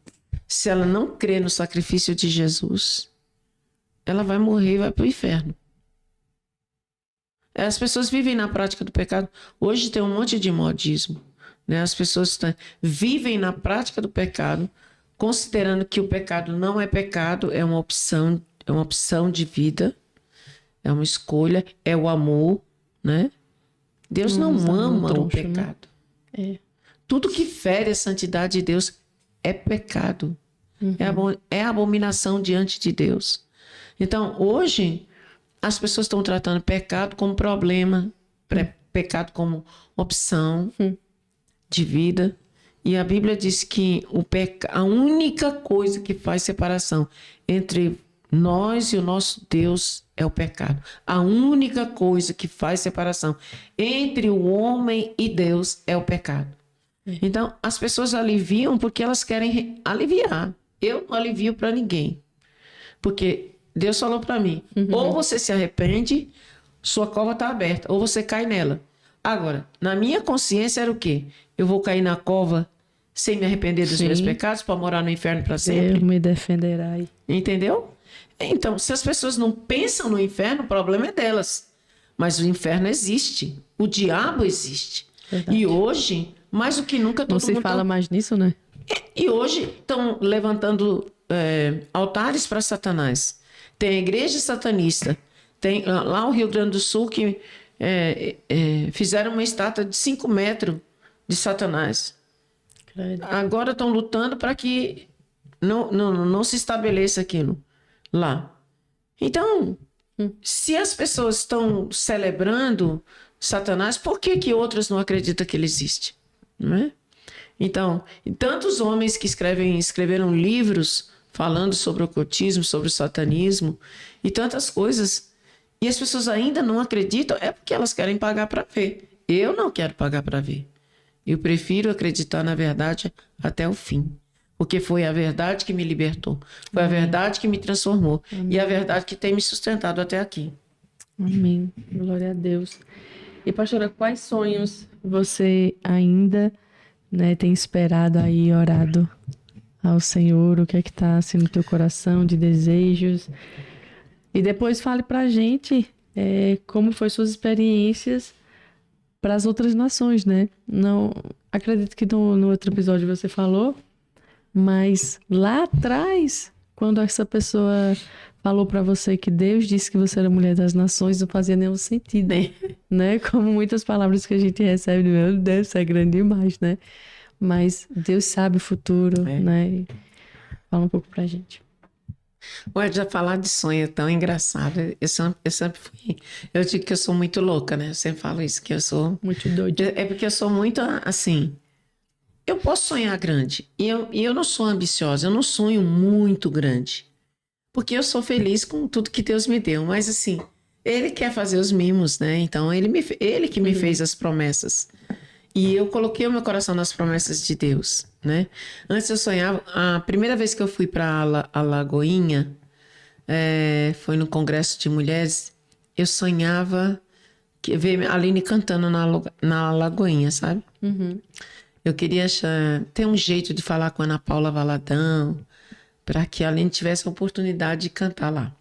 se ela não crê no sacrifício de Jesus, ela vai morrer e vai para o inferno. As pessoas vivem na prática do pecado. Hoje tem um monte de modismo, né? As pessoas vivem na prática do pecado, considerando que o pecado não é pecado, é uma opção de vida, é uma escolha, é o amor, né? Deus não ama o pecado. Né? É. Tudo que fere a santidade de Deus é pecado. É abominação diante de Deus. Então, hoje, as pessoas estão tratando pecado como problema, pecado como opção de vida. E a Bíblia diz que a única coisa que faz separação entre nós e o nosso Deus é o pecado. A única coisa que faz separação entre o homem e Deus é o pecado. Então, as pessoas aliviam porque elas querem aliviar. Eu não alivio para ninguém. Porque Deus falou para mim, ou você se arrepende, sua cova está aberta, ou você cai nela. Agora, na minha consciência era o quê? Eu vou cair na cova sem me arrepender dos meus pecados para morar no inferno para sempre? Deus me defenderá. Entendeu? Então, se as pessoas não pensam no inferno, o problema é delas. Mas o inferno existe. O diabo existe. Verdade. E hoje, mais do que nunca, todo Não se mundo fala mais nisso, né? E hoje estão levantando altares para Satanás. Tem a igreja satanista. Tem lá no Rio Grande do Sul que fizeram uma estátua de 5 metros de Satanás. Credo. Agora estão lutando para que não se estabeleça aquilo lá. Então, se as pessoas estão celebrando Satanás, por que outras não acreditam que ele existe? Não é? Então, tantos homens que escreveram livros falando sobre o ocultismo, sobre o satanismo e tantas coisas, e as pessoas ainda não acreditam, é porque elas querem pagar para ver. Eu não quero pagar para ver. Eu prefiro acreditar na verdade até o fim. Porque foi a verdade que me libertou. Foi a verdade que me transformou. E a verdade que tem me sustentado até aqui. Amém. Glória a Deus. E, pastora, quais sonhos você ainda, né, tem esperado aí, orado ao Senhor? O que é que está assim no teu coração de desejos? E depois fale pra gente como foi suas experiências para as outras nações, né? Não, acredito que no outro episódio você falou, mas lá atrás, quando essa pessoa falou para você que Deus disse que você era mulher das nações, não fazia nenhum sentido, né? Como muitas palavras que a gente recebe, meu Deus, isso é grande demais, né? Mas Deus sabe o futuro, né? Fala um pouco pra gente. Ué, já falar de sonho é tão engraçado. Eu sempre fui. Eu digo que eu sou muito louca, né? Eu sempre falo isso, que eu sou. Muito doido. É porque eu sou muito assim. Eu posso sonhar grande. E eu não sou ambiciosa, eu não sonho muito grande. Porque eu sou feliz com tudo que Deus me deu. Mas assim, Ele quer fazer os mimos, né? Então, Ele que me fez as promessas. E eu coloquei o meu coração nas promessas de Deus, né? Antes eu sonhava... A primeira vez que eu fui para Alagoinha, foi no Congresso de Mulheres, eu sonhava ver a Aline cantando na Alagoinha, sabe? Eu queria ter um jeito de falar com a Ana Paula Valadão, para que a Aline tivesse a oportunidade de cantar lá.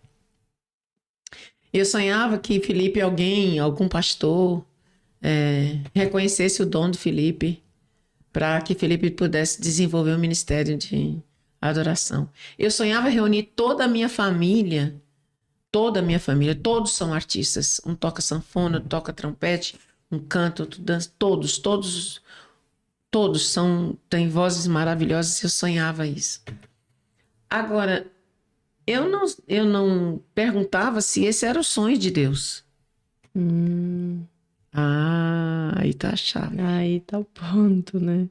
Eu sonhava que Felipe, algum pastor, reconhecesse o dom de Felipe, para que Felipe pudesse desenvolver um ministério de adoração. Eu sonhava reunir toda a minha família, todos são artistas. Um toca sanfona, outro toca trompete, um canta, outro dança, todos têm vozes maravilhosas. Eu sonhava isso. Agora, eu não perguntava se esse era o sonho de Deus. Aí tá a chave. Aí tá o ponto, né?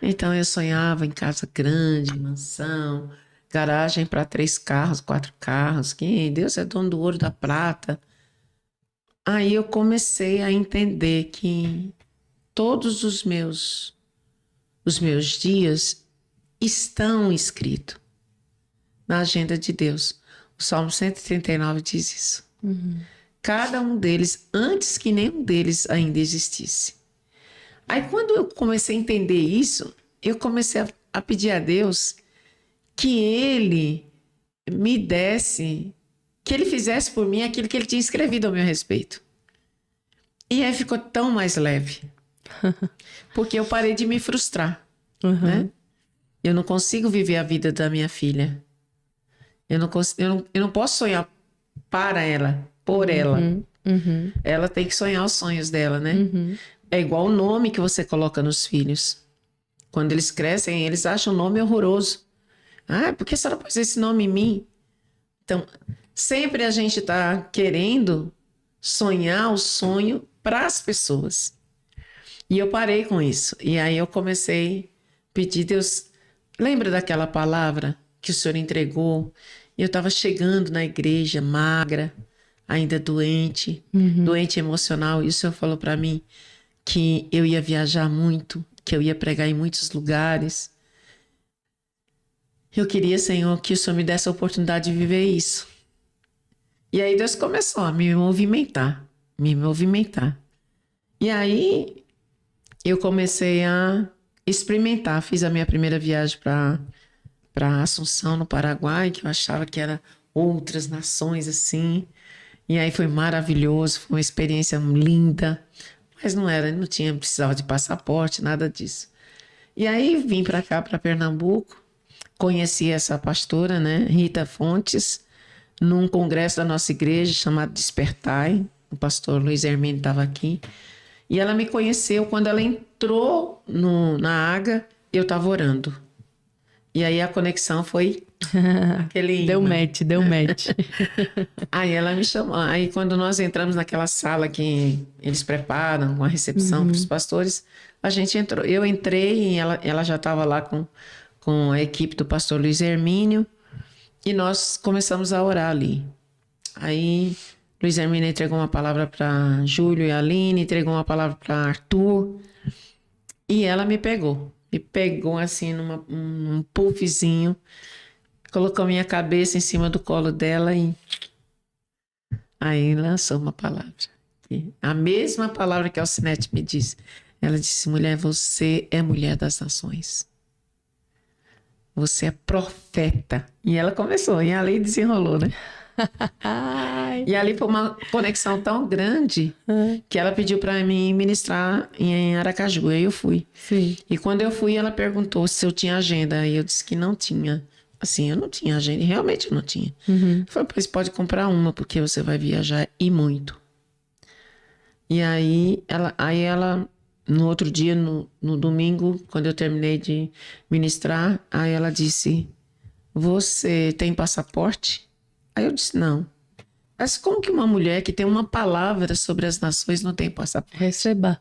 Então eu sonhava em casa grande, mansão, garagem para 3 carros, 4 carros, que Deus é dono do ouro e da prata. Aí eu comecei a entender que todos os meus dias estão escritos na agenda de Deus. O Salmo 139 diz isso. Cada um deles, antes que nenhum deles ainda existisse. Aí quando eu comecei a entender isso, eu comecei a pedir a Deus que Ele me desse, que Ele fizesse por mim aquilo que Ele tinha escrevido ao meu respeito. E aí ficou tão mais leve. Porque eu parei de me frustrar. Né? Eu não consigo viver a vida da minha filha. Eu não posso sonhar para ela, por ela. Ela tem que sonhar os sonhos dela, né? É igual o nome que você coloca nos filhos. Quando eles crescem, eles acham o nome horroroso. Por que a senhora pôs esse nome em mim? Então, sempre a gente está querendo sonhar o sonho para as pessoas. E eu parei com isso. E aí eu comecei a pedir, Deus, lembra daquela palavra que o Senhor entregou? E eu estava chegando na igreja, magra, ainda doente, doente emocional. E o Senhor falou para mim que eu ia viajar muito, que eu ia pregar em muitos lugares. Eu queria, Senhor, que o Senhor me desse a oportunidade de viver isso. E aí Deus começou a me movimentar. E aí eu comecei a experimentar. Fiz a minha primeira viagem para Assunção, no Paraguai, que eu achava que era outras nações assim. E aí foi maravilhoso, foi uma experiência linda. Mas não tinha, precisava de passaporte, nada disso. E aí vim para cá, para Pernambuco, conheci essa pastora, né, Rita Fontes, num congresso da nossa igreja chamado Despertai. O pastor Luiz Hermínio estava aqui. E ela me conheceu quando ela entrou na AGA, eu estava orando. E aí a conexão foi aquele... Deu match. Aí ela me chamou. Aí quando nós entramos naquela sala que eles preparam com a recepção para os pastores, a gente entrou. Eu entrei e ela já estava lá com a equipe do pastor Luiz Hermínio e nós começamos a orar ali. Aí Luiz Hermínio entregou uma palavra para Júlio e Aline, entregou uma palavra para Arthur e ela me pegou assim num puffzinho, colocou minha cabeça em cima do colo dela e aí lançou uma palavra. A mesma palavra que a Alcinete me disse. Ela disse, mulher, você é mulher das nações. Você é profeta. E ela começou, e ali desenrolou, né? E ali foi uma conexão tão grande que ela pediu para mim ministrar em Aracaju. Aí eu fui. Sim. E quando eu fui, ela perguntou se eu tinha agenda. Aí eu disse que não tinha. Assim, eu não tinha agenda. Realmente eu não tinha. Eu falei, pois pode comprar uma, porque você vai viajar e muito. E aí ela no outro dia, no domingo, quando eu terminei de ministrar, aí ela disse, você tem passaporte? Aí eu disse, não. Mas como que uma mulher que tem uma palavra sobre as nações não tem passaporte? Receba.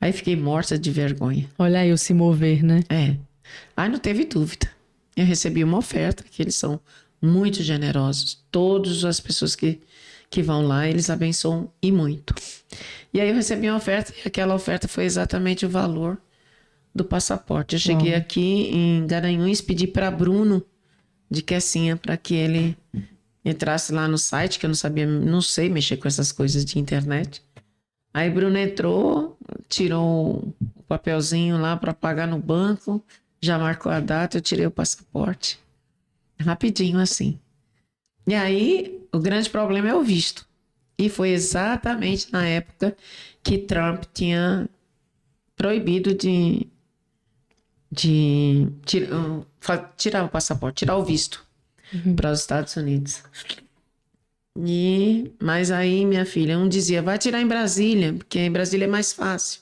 Aí fiquei morta de vergonha. Olha aí o se mover, né? Aí não teve dúvida. Eu recebi uma oferta, que eles são muito generosos. Todas as pessoas que vão lá, eles abençoam e muito. E aí eu recebi uma oferta, e aquela oferta foi exatamente o valor do passaporte. Eu cheguei aqui em Garanhuns, pedi para Bruno de Quessinha, para que ele entrasse lá no site, que eu não sei mexer com essas coisas de internet. Aí Bruno entrou, tirou o papelzinho lá para pagar no banco, já marcou a data, eu tirei o passaporte. Rapidinho assim. E aí, o grande problema é o visto. E foi exatamente na época que Trump tinha proibido de tirar o passaporte, tirar o visto para os Estados Unidos. Mas aí, minha filha, um dizia, vai tirar em Brasília, porque em Brasília é mais fácil.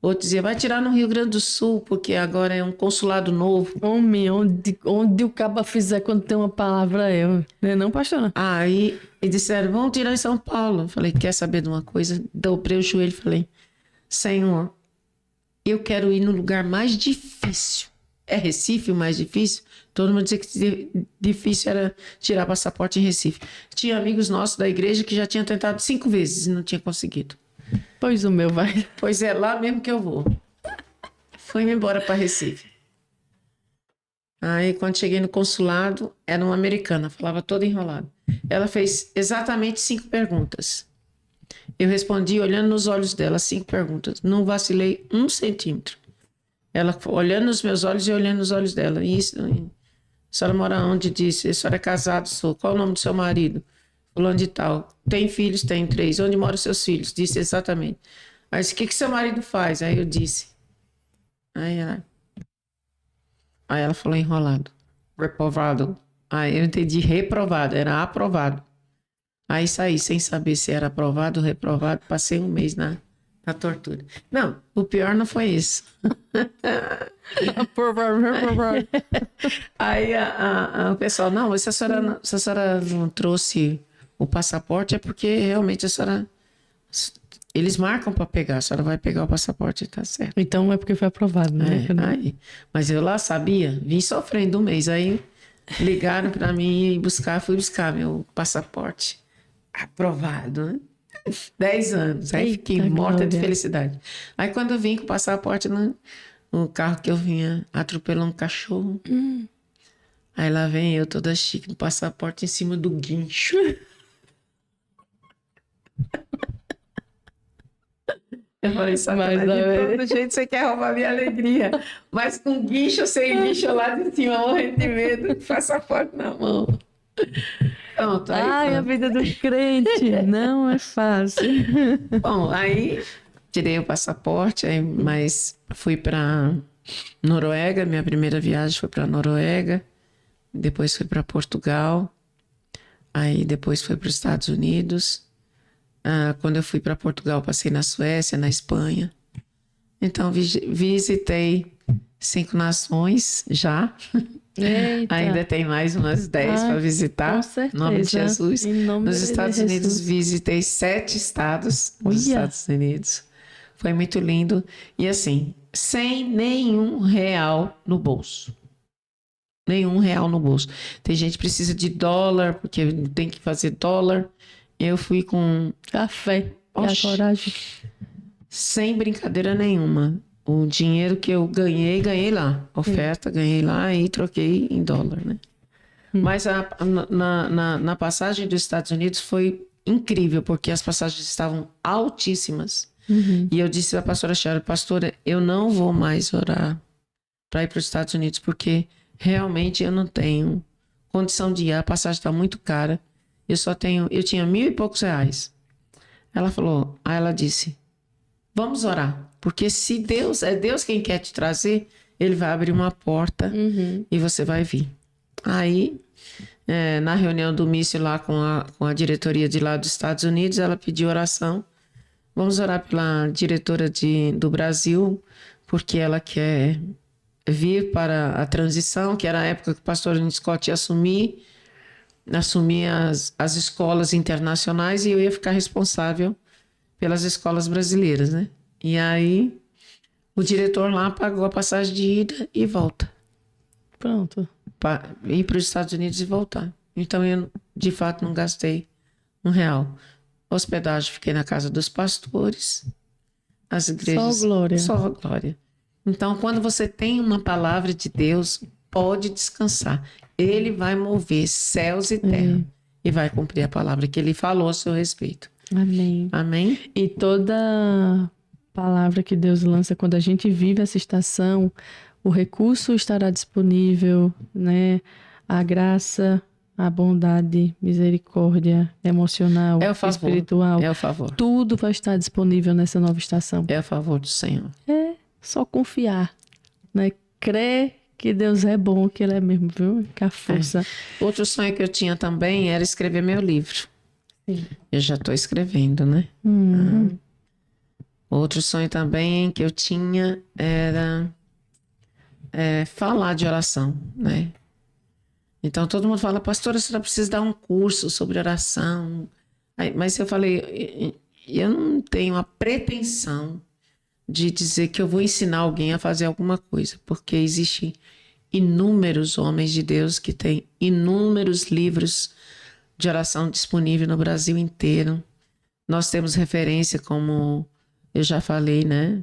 Outro dizia, vai tirar no Rio Grande do Sul, porque agora é um consulado novo. Homem, onde o caba fizer quando tem uma palavra não, pastor? Aí, e disseram, vamos tirar em São Paulo. Eu falei, quer saber de uma coisa? Dobrei o joelho e falei, Senhor, eu quero ir no lugar mais difícil. É Recife o mais difícil? Todo mundo dizia que difícil era tirar passaporte em Recife. Tinha amigos nossos da igreja que já tinham tentado 5 vezes e não tinha conseguido. Pois o meu vai. Pois é, lá mesmo que eu vou. Fui-me embora para Recife. Aí, quando cheguei no consulado, era uma americana, falava toda enrolada. Ela fez exatamente 5 perguntas. Eu respondi olhando nos olhos dela, 5 perguntas. Não vacilei 1 centímetro. Ela olhando nos meus olhos e olhando nos olhos dela. Isso, a senhora mora onde? Disse, a senhora é casada? Sou. Qual o nome do seu marido? Fulano de tal. Tem filhos? Tem 3. Onde moram seus filhos? Disse exatamente. Aí disse, o que seu marido faz? Aí eu disse. Aí ela falou enrolado. Reprovado. Aí eu entendi reprovado, era aprovado. Aí saí sem saber se era aprovado ou reprovado. Passei 1 mês na tortura. Não, o pior não foi isso. Aprovado. Aí o pessoal, não, se a senhora não trouxe o passaporte é porque realmente a senhora... Eles marcam para pegar, a senhora vai pegar o passaporte, tá certo. Então é porque foi aprovado, né? Mas eu lá sabia, vim sofrendo 1 mês. Aí ligaram para mim e fui buscar meu passaporte. Aprovado, né? 10 anos. Aí fiquei morta de felicidade. Aí quando eu vim com o passaporte no carro que eu vinha, atropelou um cachorro. Aí lá vem eu toda chique, no passaporte em cima do guincho. Eu falei, Satanás, de todo jeito você quer roubar minha alegria. Mas com guincho ou sem guincho lá de cima, morrendo de medo, passaporte na mão. Pronto, a vida do crente não é fácil. Bom, aí tirei o passaporte, mas fui para Noruega, minha primeira viagem foi para Noruega, depois fui para Portugal, aí depois fui para os Estados Unidos. Quando eu fui para Portugal, passei na Suécia, na Espanha. Então, visitei 5 nações já. Eita. Ainda tem mais umas 10 para visitar. Com certeza. Em nome de Jesus. Nos Estados Unidos, visitei 7 estados nos Estados Unidos. Foi muito lindo. E assim, sem nenhum real no bolso. Nenhum real no bolso. Tem gente que precisa de dólar, porque tem que fazer dólar. Eu fui com café e a coragem. Sem brincadeira nenhuma. O dinheiro que eu ganhei lá. Oferta, ganhei lá e troquei em dólar, né? Mas na passagem dos Estados Unidos foi incrível, porque as passagens estavam altíssimas. E eu disse à pastora Sharon, pastora, eu não vou mais orar para ir para os Estados Unidos, porque realmente eu não tenho condição de ir. A passagem está muito cara. Eu tinha 1.000 e poucos reais. Ela disse, vamos orar, porque se Deus, é Deus quem quer te trazer, Ele vai abrir uma porta e você vai vir. Aí, na reunião do míssil lá com a diretoria de lá dos Estados Unidos, ela pediu oração. Vamos orar pela diretora do Brasil, porque ela quer vir para a transição, que era a época que o pastor Scott ia assumir as escolas internacionais e eu ia ficar responsável pelas escolas brasileiras, né? E aí o diretor lá pagou a passagem de ida e volta. Pronto. Ir para os Estados Unidos e voltar. Então eu, de fato, não gastei R$1. Hospedagem, fiquei na casa dos pastores. As igrejas... Só glória. Só glória. Então, quando você tem uma palavra de Deus, pode descansar. Ele vai mover céus e terra e vai cumprir a palavra que ele falou a seu respeito. Amém. Amém? E toda palavra que Deus lança quando a gente vive essa estação, o recurso estará disponível, né? A graça, a bondade, misericórdia emocional, É o favor. espiritual, É o favor. tudo vai estar disponível nessa nova estação. É a favor do Senhor. É só confiar, né? Crer que Deus é bom, que Ele é mesmo, viu? Que a força. Outro sonho que eu tinha também era escrever meu livro. Sim. Eu já estou escrevendo, né? Outro sonho também que eu tinha era falar de oração, né? Então todo mundo fala, pastora, você precisa dar um curso sobre oração. Mas eu falei, eu não tenho a pretensão de dizer que eu vou ensinar alguém a fazer alguma coisa, porque existem inúmeros homens de Deus que têm inúmeros livros de oração disponíveis no Brasil inteiro. Nós temos referência, como eu já falei, né?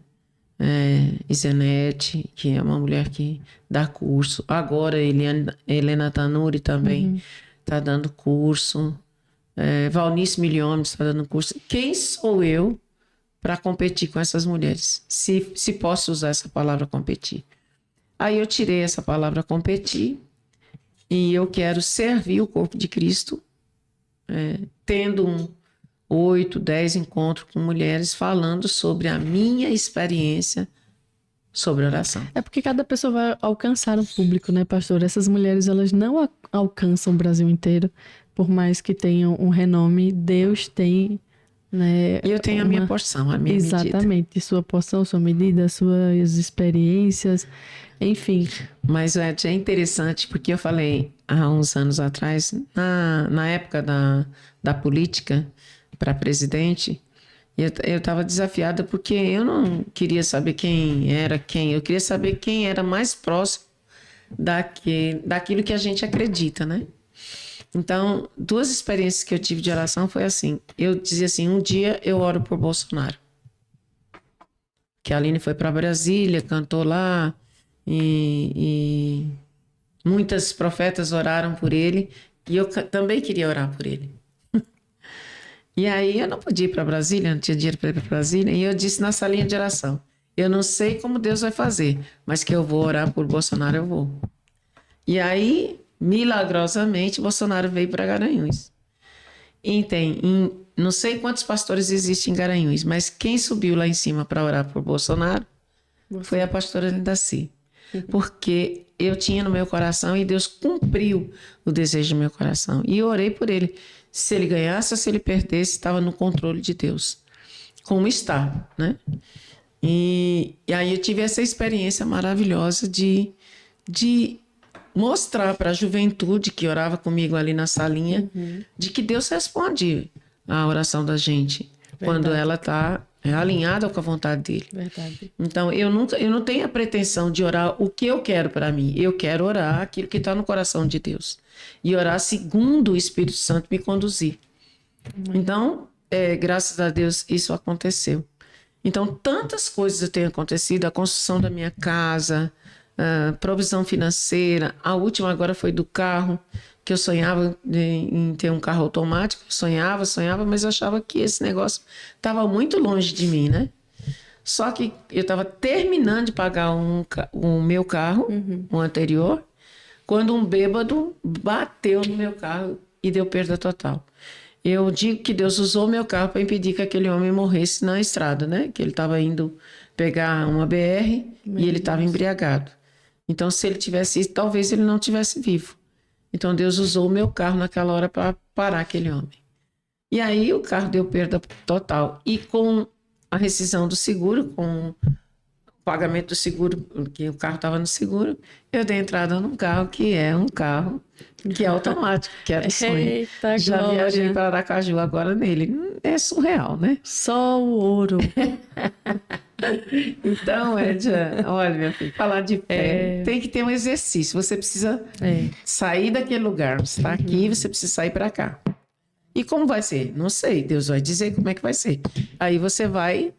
Isenete, que é uma mulher que dá curso. Agora, Helena Tanuri também está dando curso. Valnice Milhomem está dando curso. Quem sou eu para competir com essas mulheres? Se posso usar essa palavra competir. Aí eu tirei essa palavra competir e eu quero servir o corpo de Cristo, tendo 8, 10 encontros com mulheres falando sobre a minha experiência sobre oração. É porque cada pessoa vai alcançar um público, né, pastor? Essas mulheres, elas não alcançam o Brasil inteiro, por mais que tenham um renome, Deus tem, né? E eu tenho a minha porção, a minha medida. Exatamente, sua porção, sua medida, suas experiências, enfim. Mas é interessante, porque eu falei há uns anos atrás, na época da política para presidente, eu estava desafiada porque eu não queria saber quem era quem, eu queria saber quem era mais próximo daquilo que a gente acredita, né? Então, 2 experiências que eu tive de oração foi assim, eu dizia assim, um dia eu oro por Bolsonaro, que a Aline foi para Brasília, cantou lá, e muitas profetas oraram por ele, e eu também queria orar por ele. E aí eu não podia ir para Brasília, não tinha dinheiro para ir para Brasília, e eu disse na salinha de oração, eu não sei como Deus vai fazer, mas que eu vou orar por Bolsonaro, eu vou. E aí, milagrosamente, Bolsonaro veio para Garanhuns. E não sei quantos pastores existem em Garanhuns, mas quem subiu lá em cima para orar por Bolsonaro foi a pastora Lindaci. Porque eu tinha no meu coração e Deus cumpriu o desejo do meu coração. E eu orei por ele. Se ele ganhasse ou se ele perdesse, estava no controle de Deus. Como está, né? E aí eu tive essa experiência maravilhosa de mostrar para a juventude que orava comigo ali na salinha, de que Deus responde a oração da gente. Verdade. Quando ela está alinhada com a vontade dele. Verdade. Então, eu não tenho a pretensão de orar o que eu quero para mim. Eu quero orar aquilo que está no coração de Deus. E orar segundo o Espírito Santo me conduzir. Então, graças a Deus, isso aconteceu. Então, tantas coisas têm acontecido. A construção da minha casa, provisão financeira. A última agora foi do carro, que eu sonhava em ter um carro automático. Sonhava, mas eu achava que esse negócio estava muito longe de mim, né? Só que eu estava terminando de pagar o meu carro, o anterior, quando um bêbado bateu no meu carro e deu perda total. Eu digo que Deus usou o meu carro para impedir que aquele homem morresse na estrada, né? Que ele estava indo pegar uma BR e ele estava embriagado. Então, se ele tivesse ido, talvez ele não tivesse vivo. Então, Deus usou o meu carro naquela hora para parar aquele homem. E aí, o carro deu perda total. E com a rescisão do seguro, com o pagamento do seguro, que o carro estava no seguro, eu dei entrada num carro que é um carro que é automático, que era sonho. Eita, já glória. viajei para Aracaju agora nele. É surreal, né? Só o ouro. Então, Edja, olha, minha filha, falar de fé tem que ter um exercício. Você precisa sair daquele lugar. Você está aqui, você precisa sair para cá. E como vai ser? Não sei. Deus vai dizer como é que vai ser. Aí você vai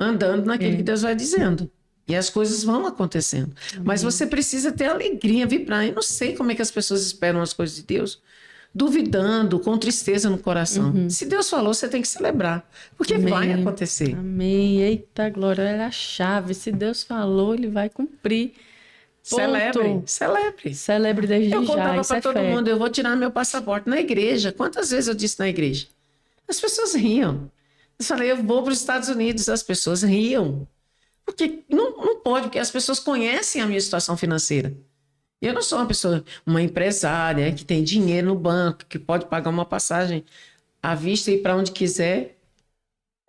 andando naquilo que Deus vai dizendo. E as coisas vão acontecendo. Mas você precisa ter alegria, vibrar. Eu não sei como é que as pessoas esperam as coisas de Deus. duvidando, com tristeza no coração. Se Deus falou, você tem que celebrar, porque vai acontecer. Amém. Eita, glória, é a chave. Se Deus falou, ele vai cumprir. Celebre, celebre. Celebre desde já. Eu contava para todo fé. mundo, eu vou tirar meu passaporte na igreja. Quantas vezes eu disse na igreja? As pessoas riam. Eu falei, eu vou para os Estados Unidos. As pessoas riam. Porque não pode, porque as pessoas conhecem a minha situação financeira. Eu não sou uma empresária que tem dinheiro no banco, que pode pagar uma passagem à vista e ir para onde quiser.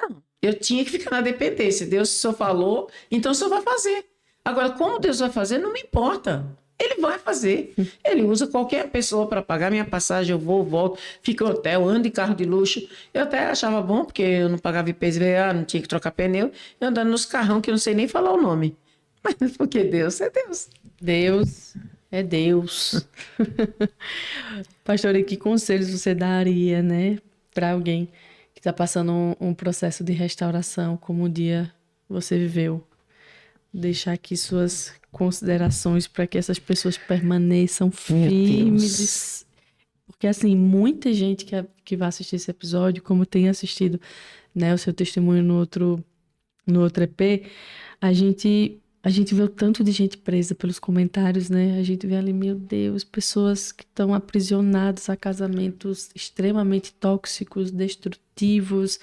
Não, eu tinha que ficar na dependência. Deus, se o senhor falou, então o senhor vai fazer. Agora, como Deus vai fazer, não me importa. Ele vai fazer. Ele usa qualquer pessoa para pagar minha passagem. Eu vou, volto, fico em hotel, ando em carro de luxo. Eu até achava bom, porque eu não pagava IPVA, não tinha que trocar pneu. Eu andando nos carrão que eu não sei nem falar o nome. Mas porque Deus é Deus. Deus é Deus. Pastora, que conselhos você daria, né, para alguém que está passando um processo de restauração, como o dia você viveu? Deixar aqui suas considerações para que essas pessoas permaneçam firmes. Porque, assim, muita gente que vai assistir esse episódio, como tem assistido, né, o seu testemunho no outro EP, a gente vê o tanto de gente presa pelos comentários, né? A gente vê ali, meu Deus, pessoas que estão aprisionadas a casamentos extremamente tóxicos, destrutivos,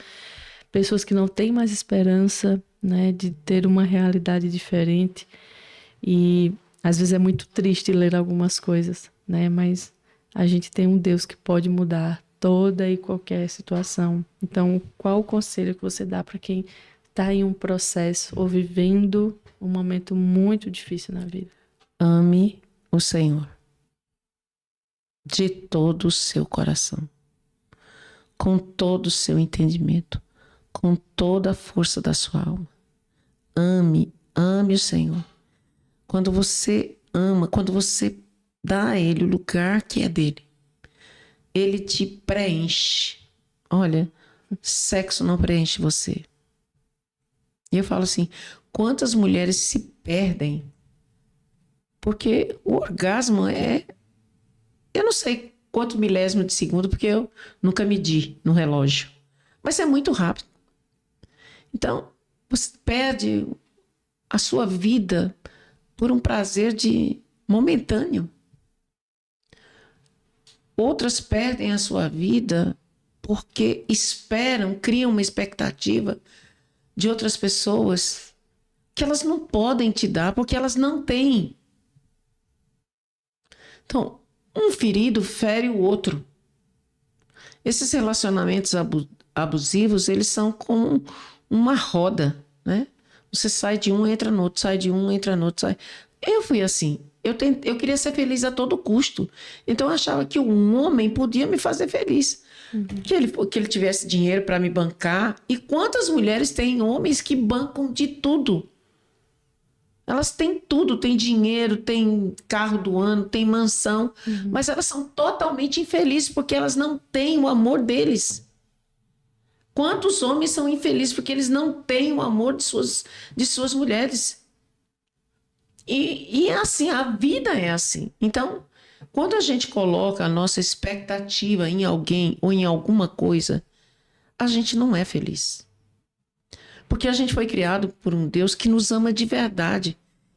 pessoas que não têm mais esperança, né, de ter uma realidade diferente. E às vezes é muito triste ler algumas coisas, né? Mas a gente tem um Deus que pode mudar toda e qualquer situação. Então, qual o conselho que você dá para quem está em um processo ou vivendo um momento muito difícil na vida? Ame o Senhor de todo o seu coração, com todo o seu entendimento, com toda a força da sua alma. Ame o Senhor. Quando você ama, quando você dá a Ele o lugar que é dele, Ele te preenche. Olha, sexo não preenche você. E eu falo assim, quantas mulheres se perdem? Porque o orgasmo eu não sei quanto milésimo de segundo, porque eu nunca medi no relógio. Mas é muito rápido. Então, você perde a sua vida por um prazer momentâneo. Outras perdem a sua vida porque criam uma expectativa de outras pessoas que elas não podem te dar porque elas não têm. Então, um ferido fere o outro. Esses relacionamentos abusivos, eles são como uma roda, né? Você sai de um, entra no outro, sai de um, entra no outro, sai. Eu fui assim. Eu queria ser feliz a todo custo. Então, eu achava que um homem podia me fazer feliz. Que ele tivesse dinheiro para me bancar. E quantas mulheres têm homens que bancam de tudo? Elas têm tudo, têm dinheiro, têm carro do ano, têm mansão, mas elas são totalmente infelizes porque elas não têm o amor deles. Quantos homens são infelizes porque eles não têm o amor de suas mulheres? E é assim, a vida é assim. Então, quando a gente coloca a nossa expectativa em alguém ou em alguma coisa, a gente não é feliz. Porque a gente foi criado por um Deus que nos ama de verdade.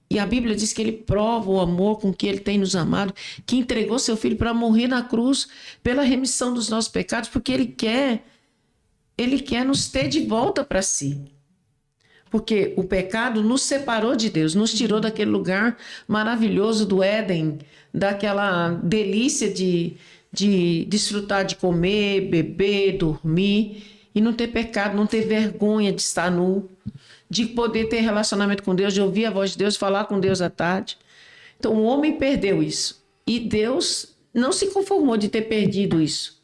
E a Bíblia diz que Ele prova o amor com que Ele tem nos amado, que entregou seu Filho para morrer na cruz pela remissão dos nossos pecados, porque Ele quer nos ter de volta para si. Porque o pecado nos separou de Deus, nos tirou daquele lugar maravilhoso do Éden, daquela delícia de desfrutar de comer, beber, dormir e não ter pecado, não ter vergonha de estar nu, de poder ter relacionamento com Deus, de ouvir a voz de Deus, falar com Deus à tarde. Então o homem perdeu isso. E Deus não se conformou de ter perdido isso.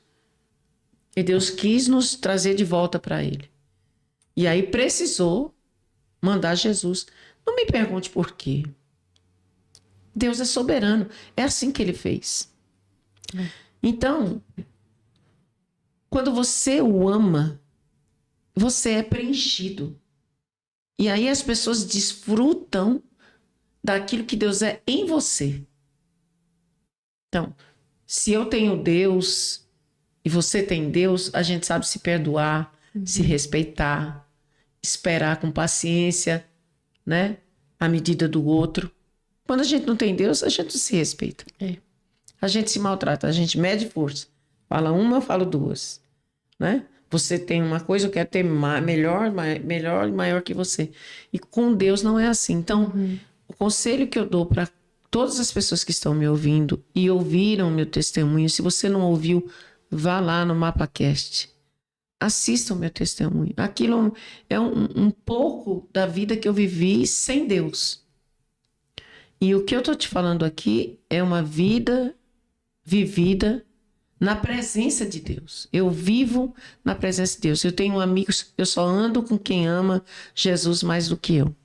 E Deus quis nos trazer de volta para Ele. E aí precisou mandar Jesus. Não me pergunte por quê. Deus é soberano. É assim que Ele fez. Então, quando você o ama, você é preenchido. E aí as pessoas desfrutam daquilo que Deus é em você. Então, Se eu tenho Deus e você tem Deus, a gente sabe se perdoar, se respeitar, esperar com paciência, né? A medida do outro. Quando a gente não tem Deus, a gente não se respeita. A gente se maltrata, a gente mede força. Fala uma, eu falo duas, né? Você tem uma coisa, eu quero ter melhor e maior que você. E com Deus não é assim. Então, o conselho que eu dou para todas as pessoas que estão me ouvindo e ouviram meu testemunho, se você não ouviu, vá lá no MapaCast. Assista o meu testemunho. Aquilo é um pouco da vida que eu vivi sem Deus. E o que eu estou te falando aqui é uma vida vivida na presença de Deus. Eu vivo na presença de Deus. Eu tenho amigos, eu só ando com quem ama Jesus mais do que eu.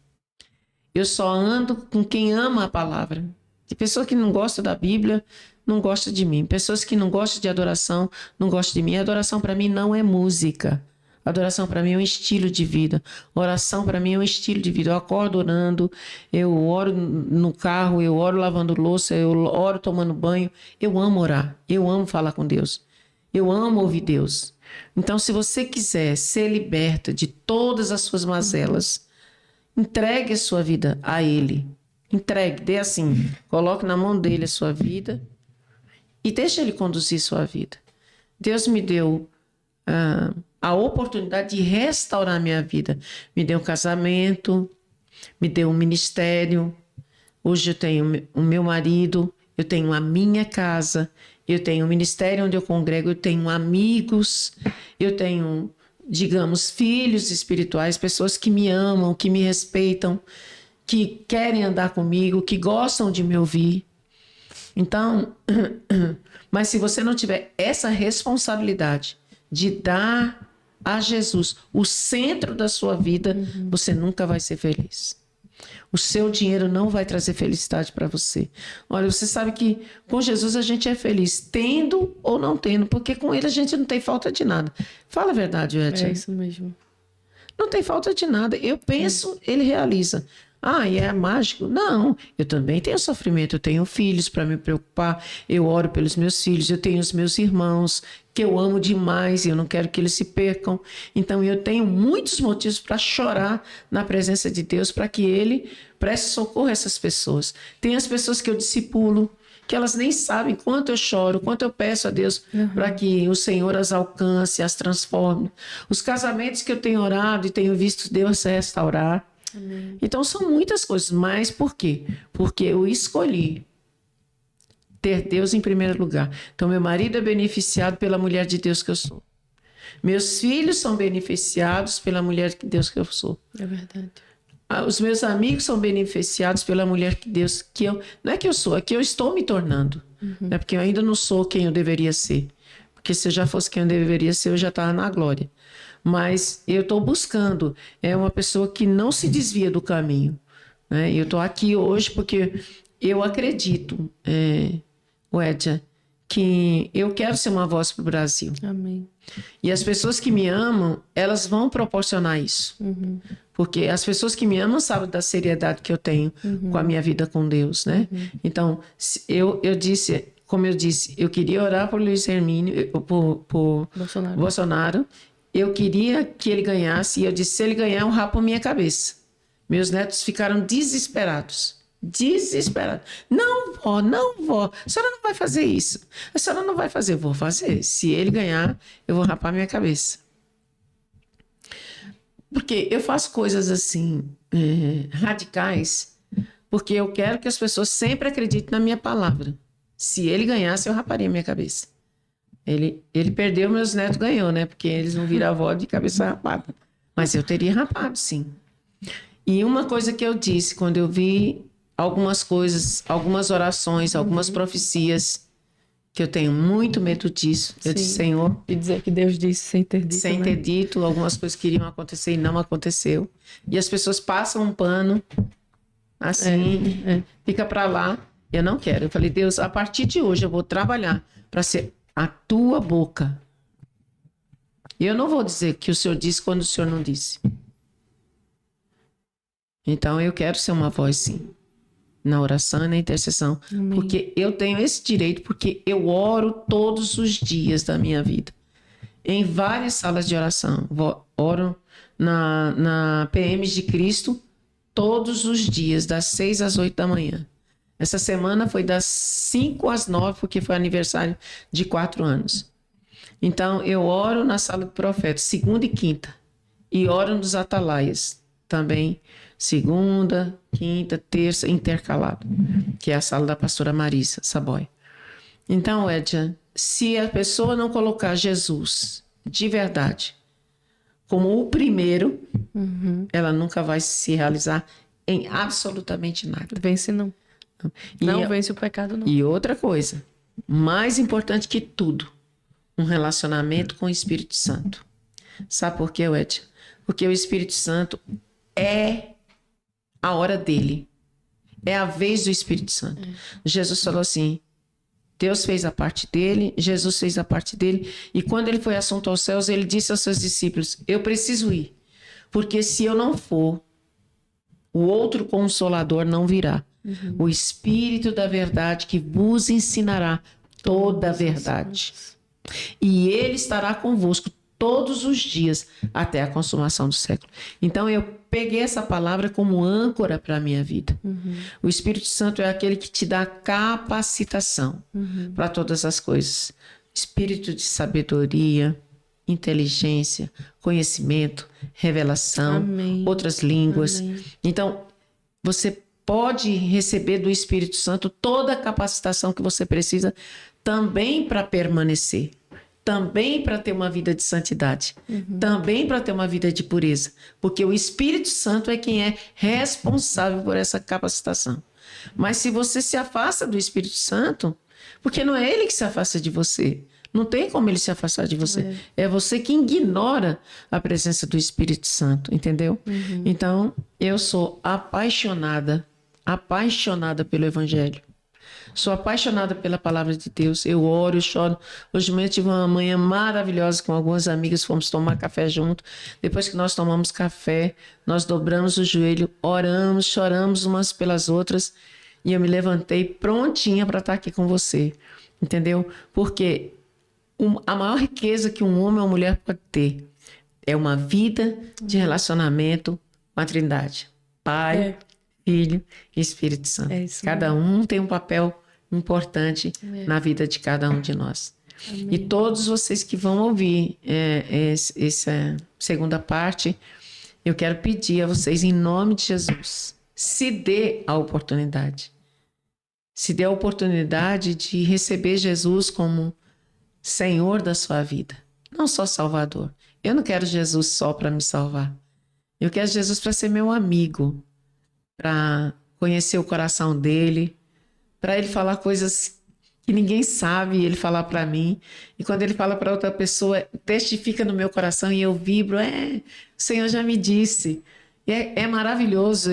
Eu só ando com quem ama a palavra. Tem pessoa que não gosta da Bíblia, não gosta de mim. Pessoas que não gostam de adoração, não gostam de mim. A adoração para mim não é música. A adoração para mim é um estilo de vida. A oração para mim é um estilo de vida. Eu acordo orando, eu oro no carro, eu oro lavando louça, eu oro tomando banho. Eu amo orar, eu amo falar com Deus. Eu amo ouvir Deus. Então, se você quiser ser liberta de todas as suas mazelas, entregue a sua vida a Ele. Entregue, dê assim, coloque na mão dele a sua vida e deixe ele conduzir sua vida. Deus me deu a oportunidade de restaurar minha vida. Me deu um casamento, me deu um ministério. Hoje eu tenho o meu marido, eu tenho a minha casa, eu tenho um ministério onde eu congrego, eu tenho amigos, eu tenho, digamos, filhos espirituais, pessoas que me amam, que me respeitam, que querem andar comigo, que gostam de me ouvir. Então, mas se você não tiver essa responsabilidade de dar a Jesus o centro da sua vida, você nunca vai ser feliz. O seu dinheiro não vai trazer felicidade para você. Olha, você sabe que com Jesus a gente é feliz, tendo ou não tendo, porque com ele a gente não tem falta de nada. Fala a verdade, Edna. É isso mesmo. Não tem falta de nada. Eu penso, ele realiza. Ah, e é mágico? Não, eu também tenho sofrimento, eu tenho filhos para me preocupar, eu oro pelos meus filhos, eu tenho os meus irmãos que eu amo demais e eu não quero que eles se percam. Então eu tenho muitos motivos para chorar na presença de Deus, para que Ele preste socorro a essas pessoas. Tem as pessoas que eu discipulo, que elas nem sabem quanto eu choro, quanto eu peço a Deus para que o Senhor as alcance, as transforme. Os casamentos que eu tenho orado e tenho visto Deus restaurar. Amém. Então são muitas coisas, mas por quê? Porque eu escolhi ter Deus em primeiro lugar. Então meu marido é beneficiado pela mulher de Deus que eu sou. Meus filhos são beneficiados pela mulher de Deus que eu sou. É verdade. Os meus amigos são beneficiados pela mulher de Deus que eu... Não é que eu sou, é que eu estou me tornando. É porque eu ainda não sou quem eu deveria ser. Porque se eu já fosse quem eu deveria ser, eu já estava na glória. Mas eu estou buscando. É uma pessoa que não se desvia do caminho. Né? Eu estou aqui hoje porque eu acredito, Edja, que eu quero ser uma voz para o Brasil. Amém. E as pessoas que me amam, elas vão proporcionar isso. Porque as pessoas que me amam sabem da seriedade que eu tenho com a minha vida com Deus, né? Então, eu disse, como eu disse, eu queria orar por Luiz Hermínio, por Bolsonaro. Eu queria que ele ganhasse, e eu disse, se ele ganhar, eu rapo a minha cabeça. Meus netos ficaram desesperados. Desesperados. Não, vó, a senhora não vai fazer isso. A senhora não vai fazer, eu vou fazer. Se ele ganhar, eu vou rapar a minha cabeça. Porque eu faço coisas assim, radicais, porque eu quero que as pessoas sempre acreditem na minha palavra. Se ele ganhasse, eu raparia a minha cabeça. Ele perdeu, meus netos ganhou, né? Porque eles não viram a avó de cabeça rapada. Mas eu teria rapado, sim. E uma coisa que eu disse, quando eu vi algumas coisas, algumas orações, algumas profecias, que eu tenho muito medo disso. Eu disse, Senhor... E dizer que Deus disse sem ter dito. Sem ter dito, algumas coisas que iriam acontecer e não aconteceu. E as pessoas passam um pano, assim, fica para lá. Eu não quero. Eu falei, Deus, a partir de hoje eu vou trabalhar para ser a tua boca. E eu não vou dizer que o Senhor disse quando o Senhor não disse. Então eu quero ser uma voz, sim. na oração e na intercessão. Amém. Porque eu tenho esse direito, porque eu oro todos os dias da minha vida. Em várias salas de oração. Oro na PMs de Cristo todos os dias, das 6 às 8 da manhã. Essa semana foi das 5 às 9, porque foi aniversário de 4 anos. Então, eu oro na sala do profeta, segunda e quinta. E oro nos atalaias também, segunda, quinta, terça, intercalado, que é a sala da pastora Marisa Saboy. Então, Edja, se a pessoa não colocar Jesus de verdade como o primeiro, ela nunca vai se realizar em absolutamente nada. Vence não. Não vence o pecado não. E outra coisa, mais importante que tudo, um relacionamento com o Espírito Santo. Sabe por quê, Edja? Porque o Espírito Santo é a hora dele. É a vez do Espírito Santo. Jesus falou assim, Deus fez a parte dele, Jesus fez a parte dele, e quando ele foi assunto aos céus, ele disse aos seus discípulos, eu preciso ir, porque se eu não for, o outro Consolador não virá. O Espírito da verdade que vos ensinará toda a verdade. E ele estará convosco todos os dias até a consumação do século. Então eu peguei essa palavra como âncora para a minha vida. O Espírito Santo é aquele que te dá capacitação para todas as coisas. Espírito de sabedoria, inteligência, conhecimento, revelação, Amém. outras línguas. Amém. Então, você pode receber do Espírito Santo toda a capacitação que você precisa também para permanecer, também para ter uma vida de santidade, também para ter uma vida de pureza, porque o Espírito Santo é quem é responsável por essa capacitação. Mas se você se afasta do Espírito Santo, porque não é ele que se afasta de você, não tem como ele se afastar de você, é você que ignora a presença do Espírito Santo, entendeu? Então, eu sou apaixonada pelo Evangelho. Sou apaixonada pela palavra de Deus. Eu oro, eu choro. Hoje de manhã eu tive uma manhã maravilhosa com algumas amigas. Fomos tomar café junto. Depois que nós tomamos café, nós dobramos o joelho, oramos, choramos umas pelas outras. E eu me levantei prontinha para estar aqui com você. Entendeu? Porque a maior riqueza que um homem ou uma mulher pode ter é uma vida de relacionamento com a Trindade. Pai, Filho e Espírito Santo. Cada um tem um papel importante na vida de cada um de nós. Amém. E todos vocês que vão ouvir essa segunda parte, eu quero pedir a vocês, em nome de Jesus, se dê a oportunidade. Se dê a oportunidade de receber Jesus como Senhor da sua vida. Não só Salvador. Eu não quero Jesus só para me salvar. Eu quero Jesus para ser meu amigo, para conhecer o coração dele, para ele falar coisas que ninguém sabe, ele falar para mim. E quando ele fala para outra pessoa, testifica no meu coração e eu vibro. O Senhor já me disse. E é maravilhoso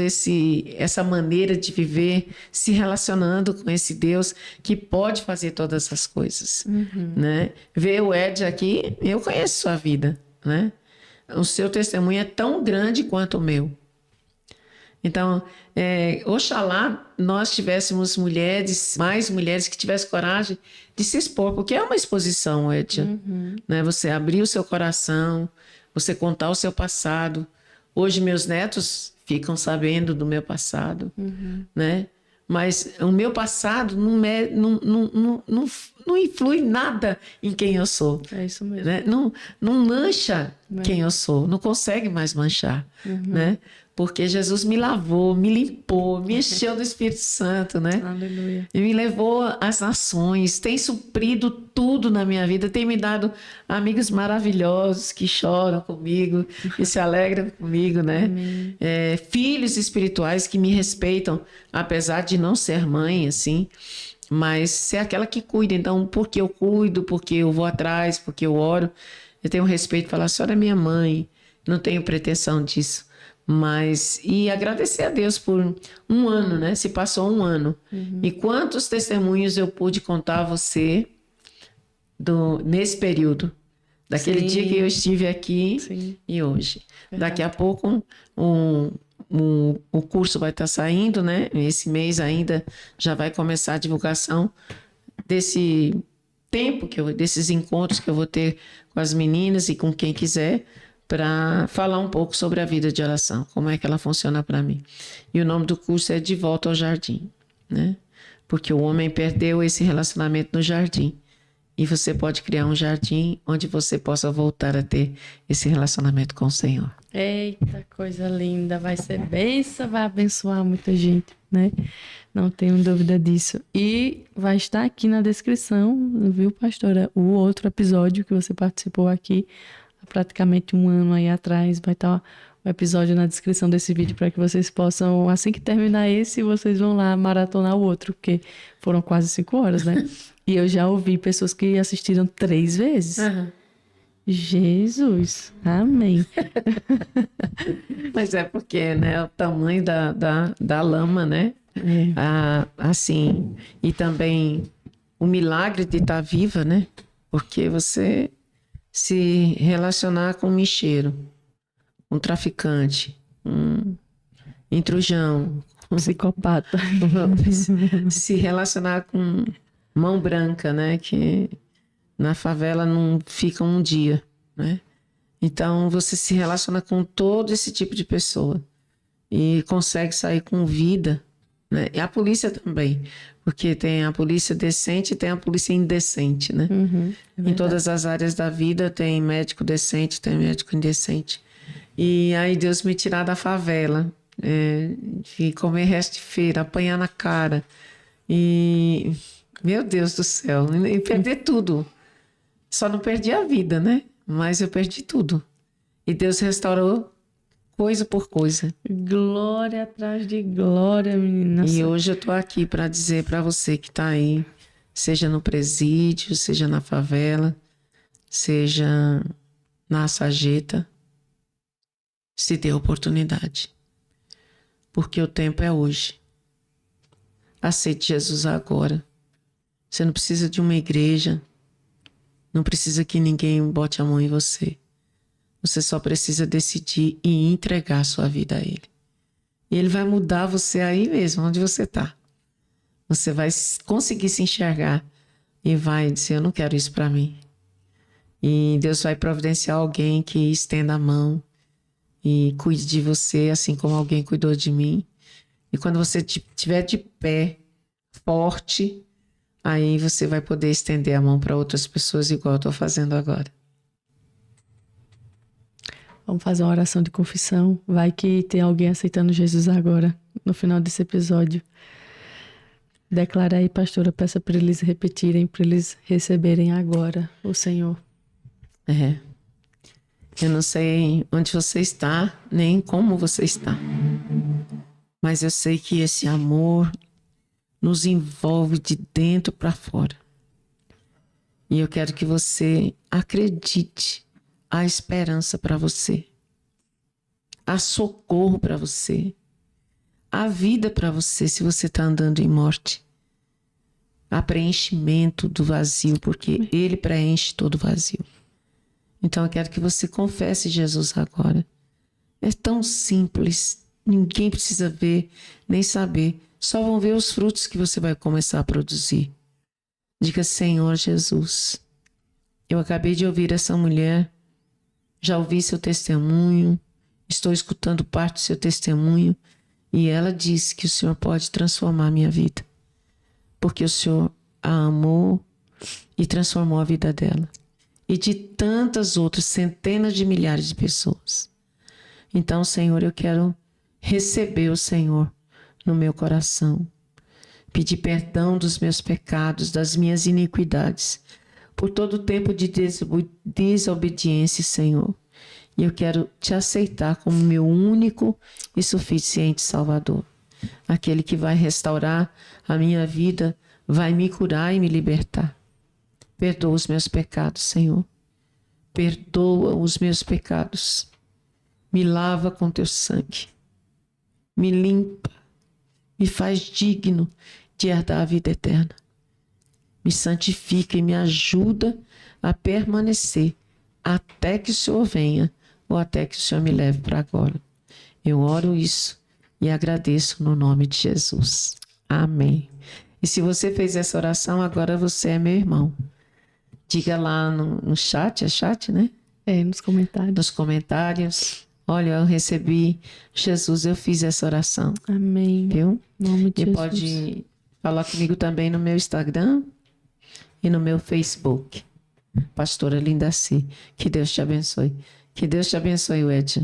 essa maneira de viver, se relacionando com esse Deus que pode fazer todas as coisas. Né? Ver o Ed aqui, eu conheço sua vida. Né? O seu testemunho é tão grande quanto o meu. Então, oxalá nós tivéssemos mais mulheres que tivessem coragem de se expor, porque é uma exposição, Edja. Né? Você abrir o seu coração, você contar o seu passado. Hoje meus netos ficam sabendo do meu passado, né? Mas o meu passado não influi nada em quem eu sou. É isso mesmo. Né? Não mancha quem eu sou, não consegue mais manchar, né? Porque Jesus me lavou, me limpou, me encheu do Espírito Santo, né? Aleluia. E me levou às nações, tem suprido tudo na minha vida, tem me dado amigos maravilhosos que choram comigo, que se alegram comigo, né? Filhos espirituais que me respeitam, apesar de não ser mãe, assim, mas ser aquela que cuida. Então, porque eu cuido, porque eu vou atrás, porque eu oro, eu tenho respeito, falar, a senhora é minha mãe, não tenho pretensão disso. E agradecer a Deus por um ano, né? Se passou um ano. E quantos testemunhos eu pude contar a você nesse período. Daquele dia que eu estive aqui e hoje. Daqui a pouco, o curso vai estar saindo, né? Esse mês ainda já vai começar a divulgação desse tempo, desses encontros que eu vou ter com as meninas e com quem quiser, para falar um pouco sobre a vida de oração, como é que ela funciona para mim. E o nome do curso é De Volta ao Jardim, né? Porque o homem perdeu esse relacionamento no jardim. E você pode criar um jardim onde você possa voltar a ter esse relacionamento com o Senhor. Eita, coisa linda. Vai ser bênção, vai abençoar muita gente, né? Não tenho dúvida disso. E vai estar aqui na descrição, viu, pastora? O outro episódio que você participou aqui, há praticamente um ano aí atrás, vai estar o episódio na descrição desse vídeo para que vocês possam, assim que terminar esse, vocês vão lá maratonar o outro, porque foram quase 5 horas, né? E eu já ouvi pessoas que assistiram 3 vezes. Uhum. Jesus, amém. Mas é porque, né, o tamanho da lama, né? Assim, e também o milagre de estar viva, né? Porque você se relacionar com um micheiro, um traficante, um intrujão, Psicopata. se relacionar com mão branca, né? Que na favela não fica um dia, né? Então você se relaciona com todo esse tipo de pessoa e consegue sair com vida, né? E a polícia também, porque tem a polícia decente e tem a polícia indecente, né? Em todas as áreas da vida tem médico decente, tem médico indecente. E aí Deus me tirar da favela, de comer resto de feira, apanhar na cara e, meu Deus do céu, e perder tudo. Só não perdi a vida, né? Mas eu perdi tudo. E Deus restaurou coisa por coisa. Glória atrás de glória, menina. E hoje eu tô aqui para dizer para você que tá aí, seja no presídio, seja na favela, seja na sarjeta, se dê oportunidade. Porque o tempo é hoje. Aceite Jesus agora. Você não precisa de uma igreja, não precisa que ninguém bote a mão em você. Você só precisa decidir e entregar a sua vida a Ele. E Ele vai mudar você aí mesmo, onde você está. Você vai conseguir se enxergar e vai dizer, eu não quero isso para mim. E Deus vai providenciar alguém que estenda a mão e cuide de você, assim como alguém cuidou de mim. E quando você estiver de pé, forte, aí você vai poder estender a mão para outras pessoas igual eu estou fazendo agora. Vamos fazer uma oração de confissão. Vai que tem alguém aceitando Jesus agora, no final desse episódio. Declara aí, pastora, peça para eles repetirem, para eles receberem agora o Senhor. Eu não sei onde você está, nem como você está. Mas eu sei que esse amor nos envolve de dentro para fora. E eu quero que você acredite. Há esperança para você. Há socorro para você. Há vida para você se você está andando em morte. Há preenchimento do vazio, porque Ele preenche todo o vazio. Então eu quero que você confesse Jesus agora. É tão simples. Ninguém precisa ver, nem saber. Só vão ver os frutos que você vai começar a produzir. Diga, Senhor Jesus, eu acabei de ouvir essa mulher. Já ouvi seu testemunho, estou escutando parte do seu testemunho e ela disse que o Senhor pode transformar a minha vida, porque o Senhor a amou e transformou a vida dela e de tantas outras centenas de milhares de pessoas. Então, Senhor, eu quero receber o Senhor no meu coração, pedir perdão dos meus pecados, das minhas iniquidades, por todo o tempo de desobediência, Senhor. E eu quero te aceitar como meu único e suficiente Salvador. Aquele que vai restaurar a minha vida, vai me curar e me libertar. Perdoa os meus pecados, Senhor. Perdoa os meus pecados. Me lava com teu sangue. Me limpa. Me faz digno de herdar a vida eterna. Me santifica e me ajuda a permanecer até que o Senhor venha ou até que o Senhor me leve para agora. Eu oro isso e agradeço no nome de Jesus. Amém. E se você fez essa oração, agora você é meu irmão. Diga lá no chat, é chat, né? Nos comentários. Nos comentários. Olha, eu recebi Jesus, eu fiz essa oração. Amém. Viu? Em nome de E Jesus. pode falar comigo também no meu Instagram e no meu Facebook. Pastora Lindaci. Que Deus te abençoe. Que Deus te abençoe, Edson.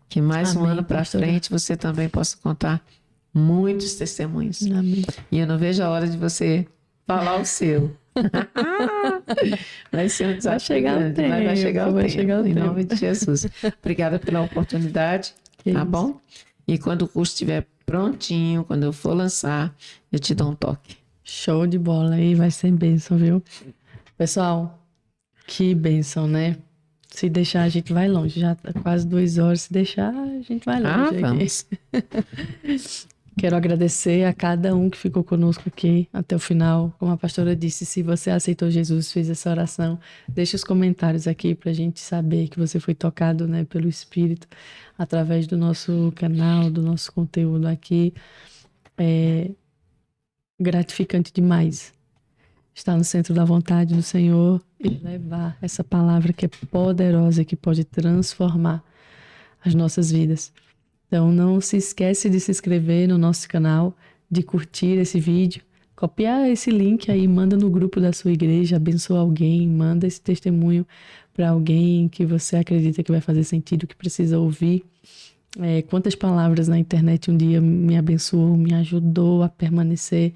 Que mais um Amém, ano para pastora. frente você também possa contar muitos testemunhos. Amém. E eu não vejo a hora de você falar o seu. Vai ser um desafio Vai chegar o grande, mas vai tempo, chegar o vai tempo. chegar o Em tempo. nome de Jesus. Obrigada pela oportunidade, Que tá isso. bom? E quando o curso estiver prontinho, quando eu for lançar, eu te dou um toque. Show de bola aí, vai ser bênção, viu? Pessoal, que bênção, né? Se deixar, a gente vai longe. Já tá quase 2 horas. Se deixar, a gente vai longe aqui. Vamos. Quero agradecer a cada um que ficou conosco aqui até o final. Como a pastora disse, se você aceitou Jesus, fez essa oração, deixe os comentários aqui para a gente saber que você foi tocado, né, pelo Espírito através do nosso canal, do nosso conteúdo aqui. É gratificante demais estar no centro da vontade do Senhor e levar essa palavra que é poderosa, que pode transformar as nossas vidas. Então, não se esquece de se inscrever no nosso canal, de curtir esse vídeo, copiar esse link aí, manda no grupo da sua igreja, abençoa alguém, manda esse testemunho para alguém que você acredita que vai fazer sentido, que precisa ouvir. Quantas palavras na internet um dia me abençoou, me ajudou a permanecer.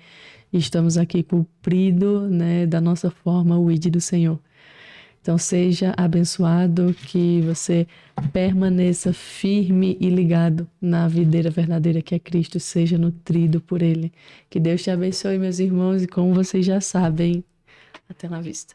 E estamos aqui cumprindo, né, da nossa forma o ID do Senhor. Então, seja abençoado, que você permaneça firme e ligado na videira verdadeira que é Cristo, seja nutrido por Ele. Que Deus te abençoe, meus irmãos, e como vocês já sabem, até na vista.